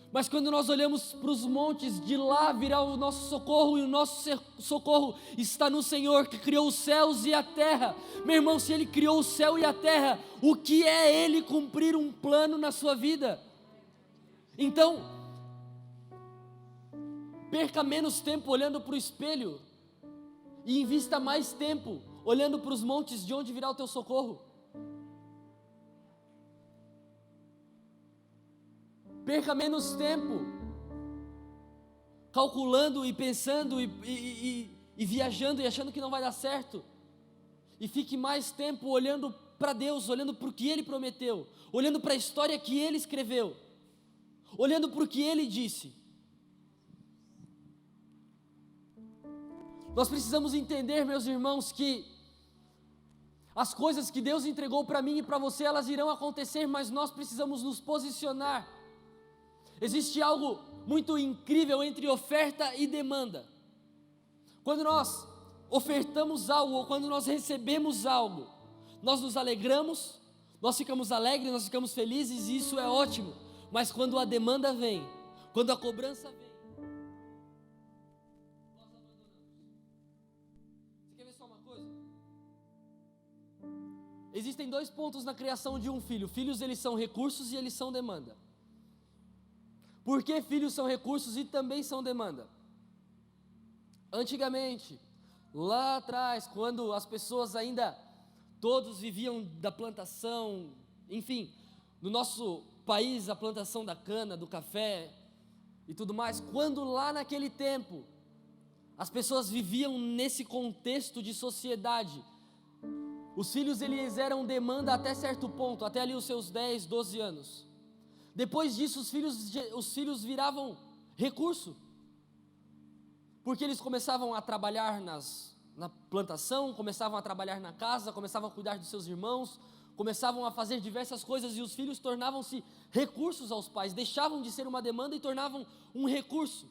mas quando nós olhamos para os montes, de lá virá o nosso socorro, e o nosso socorro está no Senhor, que criou os céus e a terra. Meu irmão, se Ele criou o céu e a terra, o que é Ele cumprir um plano na sua vida? Então, perca menos tempo olhando para o espelho, e invista mais tempo olhando para os montes, de onde virá o teu socorro. Perca menos tempo calculando e pensando e viajando e achando que não vai dar certo, e fique mais tempo olhando para Deus, olhando para o que Ele prometeu, olhando para a história que Ele escreveu, olhando para o que Ele disse. Nós precisamos entender, meus irmãos, que as coisas que Deus entregou para mim e para você, elas irão acontecer, mas nós precisamos nos posicionar. Existe algo muito incrível entre oferta e demanda. Quando nós ofertamos algo, ou quando nós recebemos algo, nós nos alegramos, nós ficamos alegres, nós ficamos felizes, e isso é ótimo. Mas quando a demanda vem, quando a cobrança vem, nós abandonamos. Você quer ver só uma coisa? Existem dois pontos na criação de um filho. Filhos, eles são recursos e eles são demanda. Por que filhos são recursos e também são demanda? Antigamente, lá atrás, quando as pessoas ainda, todos viviam da plantação, enfim, no nosso país, a plantação da cana, do café e tudo mais, quando lá naquele tempo, as pessoas viviam nesse contexto de sociedade, os filhos eles eram demanda até certo ponto, até ali os seus 10, 12 anos. Depois disso, os filhos viravam recurso, porque eles começavam a trabalhar na plantação, começavam a trabalhar na casa, começavam a cuidar dos seus irmãos, começavam a fazer diversas coisas, e os filhos tornavam-se recursos aos pais, deixavam de ser uma demanda e tornavam um recurso.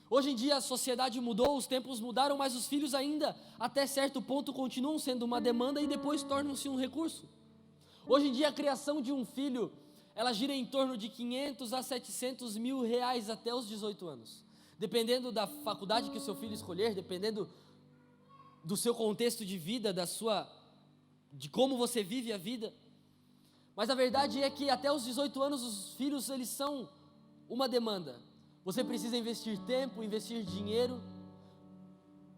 Hoje em dia a sociedade mudou, os tempos mudaram, mas os filhos ainda, até certo ponto, continuam sendo uma demanda e depois tornam-se um recurso. Hoje em dia a criação de um filho, ela gira em torno de 500 a 700 mil reais até os 18 anos. Dependendo da faculdade que o seu filho escolher, dependendo do seu contexto de vida, de como você vive a vida. Mas a verdade é que até os 18 anos os filhos eles são uma demanda. Você precisa investir tempo, investir dinheiro.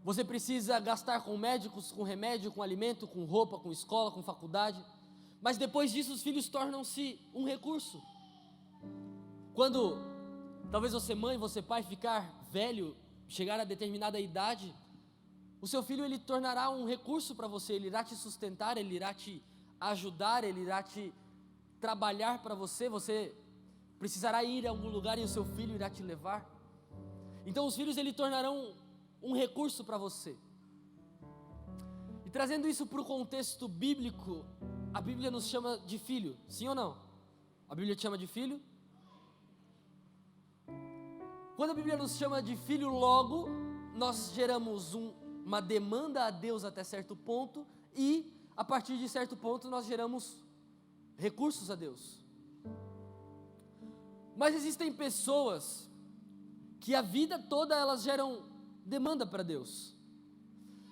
Você precisa gastar com médicos, com remédio, com alimento, com roupa, com escola, com faculdade. Mas depois disso os filhos tornam-se um recurso. Quando talvez você mãe, você pai ficar velho, chegar a determinada idade, o seu filho ele tornará um recurso para você, ele irá te sustentar, ele irá te ajudar, ele irá te trabalhar para você, você precisará ir a algum lugar e o seu filho irá te levar. Então os filhos ele tornarão um recurso para você. E trazendo isso para o contexto bíblico, a Bíblia nos chama de filho, sim ou não? A Bíblia te chama de filho? Quando a Bíblia nos chama de filho, logo, nós geramos uma demanda a Deus até certo ponto e, a partir de certo ponto, nós geramos recursos a Deus. Mas existem pessoas que a vida toda elas geram demanda para Deus.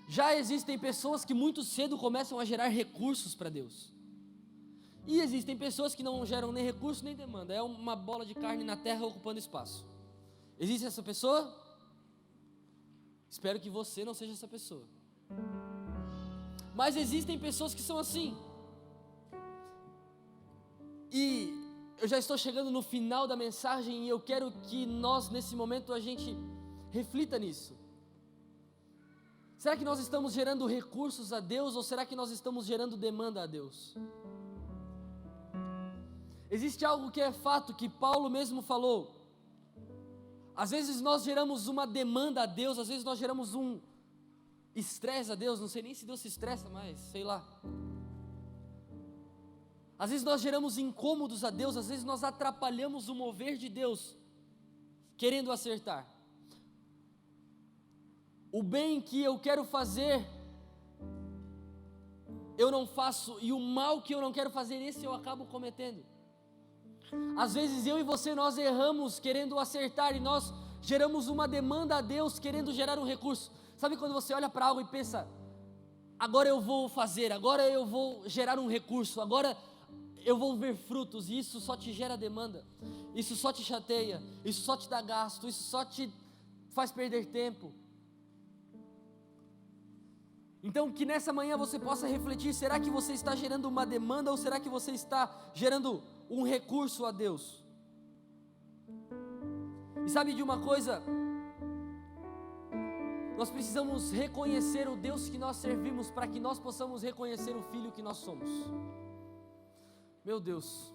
Já existem pessoas que muito cedo começam a gerar recursos para Deus. E existem pessoas que não geram nem recurso nem demanda, é uma bola de carne na terra ocupando espaço. Existe essa pessoa? Espero que você não seja essa pessoa. Mas existem pessoas que são assim. E eu já estou chegando no final da mensagem e eu quero que nós, nesse momento, a gente reflita nisso. Será que nós estamos gerando recursos a Deus ou será que nós estamos gerando demanda a Deus? Existe algo que é fato, que Paulo mesmo falou. Às vezes nós geramos uma demanda a Deus, às vezes nós geramos um estresse a Deus, não sei nem se Deus se estressa, mas sei lá. Às vezes nós geramos incômodos a Deus, às vezes nós atrapalhamos o mover de Deus, querendo acertar. O bem que eu quero fazer, eu não faço, e o mal que eu não quero fazer, esse eu acabo cometendo. Às vezes eu e você, nós erramos querendo acertar e nós geramos uma demanda a Deus querendo gerar um recurso. Sabe quando você olha para algo e pensa, agora eu vou fazer, agora eu vou gerar um recurso, agora eu vou ver frutos, e isso só te gera demanda, isso só te chateia, isso só te dá gasto, isso só te faz perder tempo. Então que nessa manhã você possa refletir, será que você está gerando uma demanda ou será que você está gerando um recurso a Deus? E sabe de uma coisa? Nós precisamos reconhecer o Deus que nós servimos para que nós possamos reconhecer o Filho que nós somos. Meu Deus,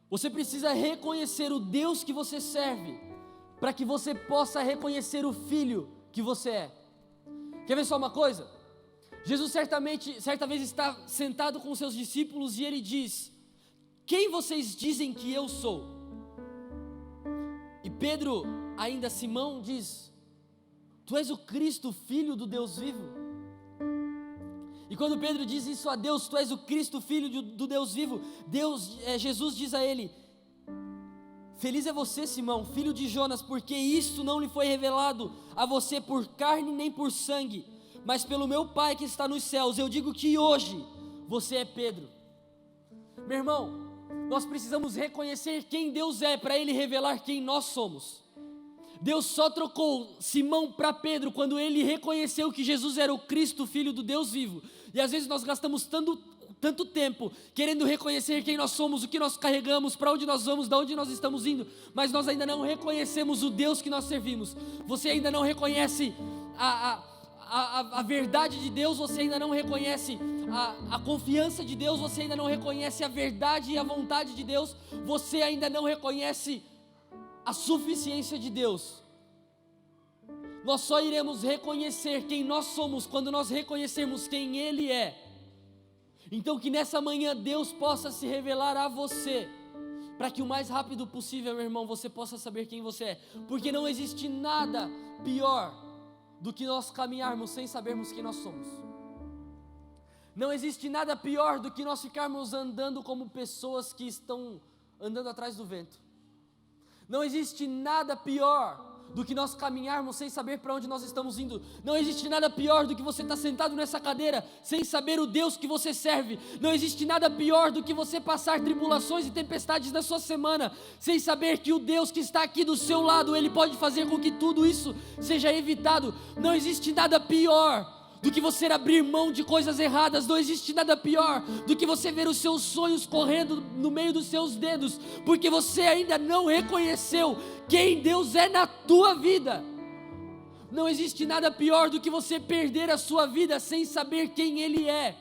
você precisa reconhecer o Deus que você serve para que você possa reconhecer o Filho que você é. Quer ver só uma coisa? Jesus certa vez está sentado com os seus discípulos e ele diz: quem vocês dizem que eu sou? E Pedro, ainda Simão, diz: tu és o Cristo, Filho do Deus vivo. E quando Pedro diz isso a Deus, tu és o Cristo, Filho do Deus vivo, Jesus diz a ele: feliz é você, Simão, filho de Jonas, porque isto não lhe foi revelado a você por carne nem por sangue, mas pelo meu Pai que está nos céus. Eu digo que hoje você é Pedro. Meu irmão, nós precisamos reconhecer quem Deus é para Ele revelar quem nós somos. Deus só trocou Simão para Pedro quando ele reconheceu que Jesus era o Cristo, Filho do Deus vivo. E às vezes nós gastamos tanto tempo querendo reconhecer quem nós somos, o que nós carregamos, para onde nós vamos, de onde nós estamos indo, mas nós ainda não reconhecemos o Deus que nós servimos. Você ainda não reconhece a verdade de Deus, você ainda não reconhece a confiança de Deus, você ainda não reconhece a verdade e a vontade de Deus, você ainda não reconhece a suficiência de Deus. Nós só iremos reconhecer quem nós somos quando nós reconhecermos quem Ele é. Então que nessa manhã Deus possa se revelar a você, para que o mais rápido possível, meu irmão, você possa saber quem você é, porque não existe nada pior do que nós caminharmos sem sabermos quem nós somos. Não existe nada pior do que nós ficarmos andando como pessoas que estão andando atrás do vento. Não existe nada pior do que nós caminharmos sem saber para onde nós estamos indo. Não existe nada pior do que você estar sentado nessa cadeira sem saber o Deus que você serve. Não existe nada pior do que você passar tribulações e tempestades na sua semana sem saber que o Deus que está aqui do seu lado, Ele pode fazer com que tudo isso seja evitado. Não existe nada pior do que você abrir mão de coisas erradas. Não existe nada pior do que você ver os seus sonhos correndo no meio dos seus dedos, porque você ainda não reconheceu quem Deus é na tua vida. Não existe nada pior do que você perder a sua vida sem saber quem Ele é.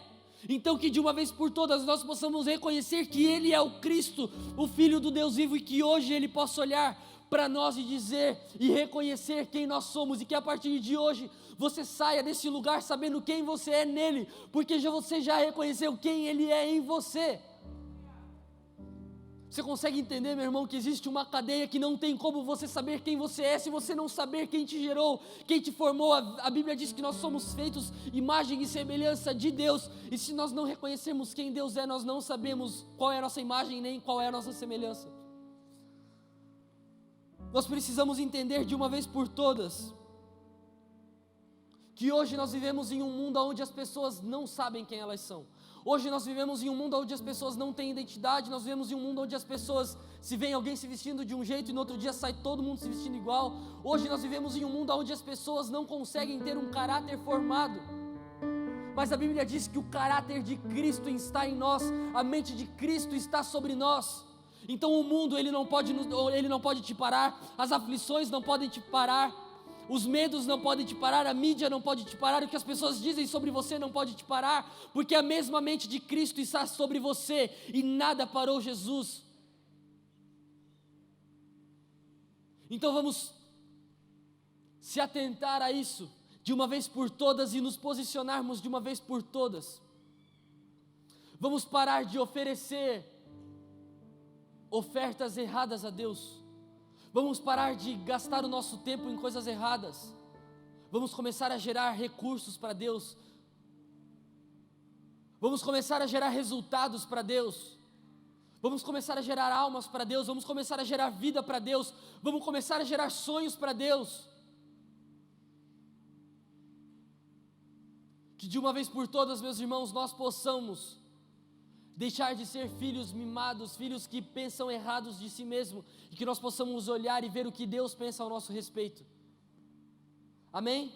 Então que de uma vez por todas nós possamos reconhecer que Ele é o Cristo, o Filho do Deus vivo, e que hoje Ele possa olhar para nós e dizer e reconhecer quem nós somos, e que a partir de hoje você saia desse lugar sabendo quem você é nele, porque você já reconheceu quem Ele é em você. Você consegue entender, meu irmão, que existe uma cadeia que não tem como você saber quem você é se você não saber quem te gerou, quem te formou. A Bíblia diz que nós somos feitos imagem e semelhança de Deus, e se nós não reconhecermos quem Deus é, nós não sabemos qual é a nossa imagem nem qual é a nossa semelhança. Nós precisamos entender de uma vez por todas que hoje nós vivemos em um mundo onde as pessoas não sabem quem elas são. Hoje nós vivemos em um mundo onde as pessoas não têm identidade. Nós vivemos em um mundo onde as pessoas, se vem alguém se vestindo de um jeito e no outro dia sai todo mundo se vestindo igual. Hoje nós vivemos em um mundo onde as pessoas não conseguem ter um caráter formado. Mas a Bíblia diz que o caráter de Cristo está em nós, a mente de Cristo está sobre nós. Então o mundo ele não pode te parar, as aflições não podem te parar, os medos não podem te parar, a mídia não pode te parar, o que as pessoas dizem sobre você não pode te parar, porque a mesma mente de Cristo está sobre você e nada parou Jesus. Então vamos se atentar a isso de uma vez por todas e nos posicionarmos de uma vez por todas. Vamos parar de oferecer ofertas erradas a Deus. Vamos parar de gastar o nosso tempo em coisas erradas. Vamos começar a gerar recursos para Deus. Vamos começar a gerar resultados para Deus. Vamos começar a gerar almas para Deus. Vamos começar a gerar vida para Deus. Vamos começar a gerar sonhos para Deus. Que de uma vez por todas, meus irmãos, nós possamos deixar de ser filhos mimados, filhos que pensam errados de si mesmo, e que nós possamos olhar e ver o que Deus pensa ao nosso respeito. Amém?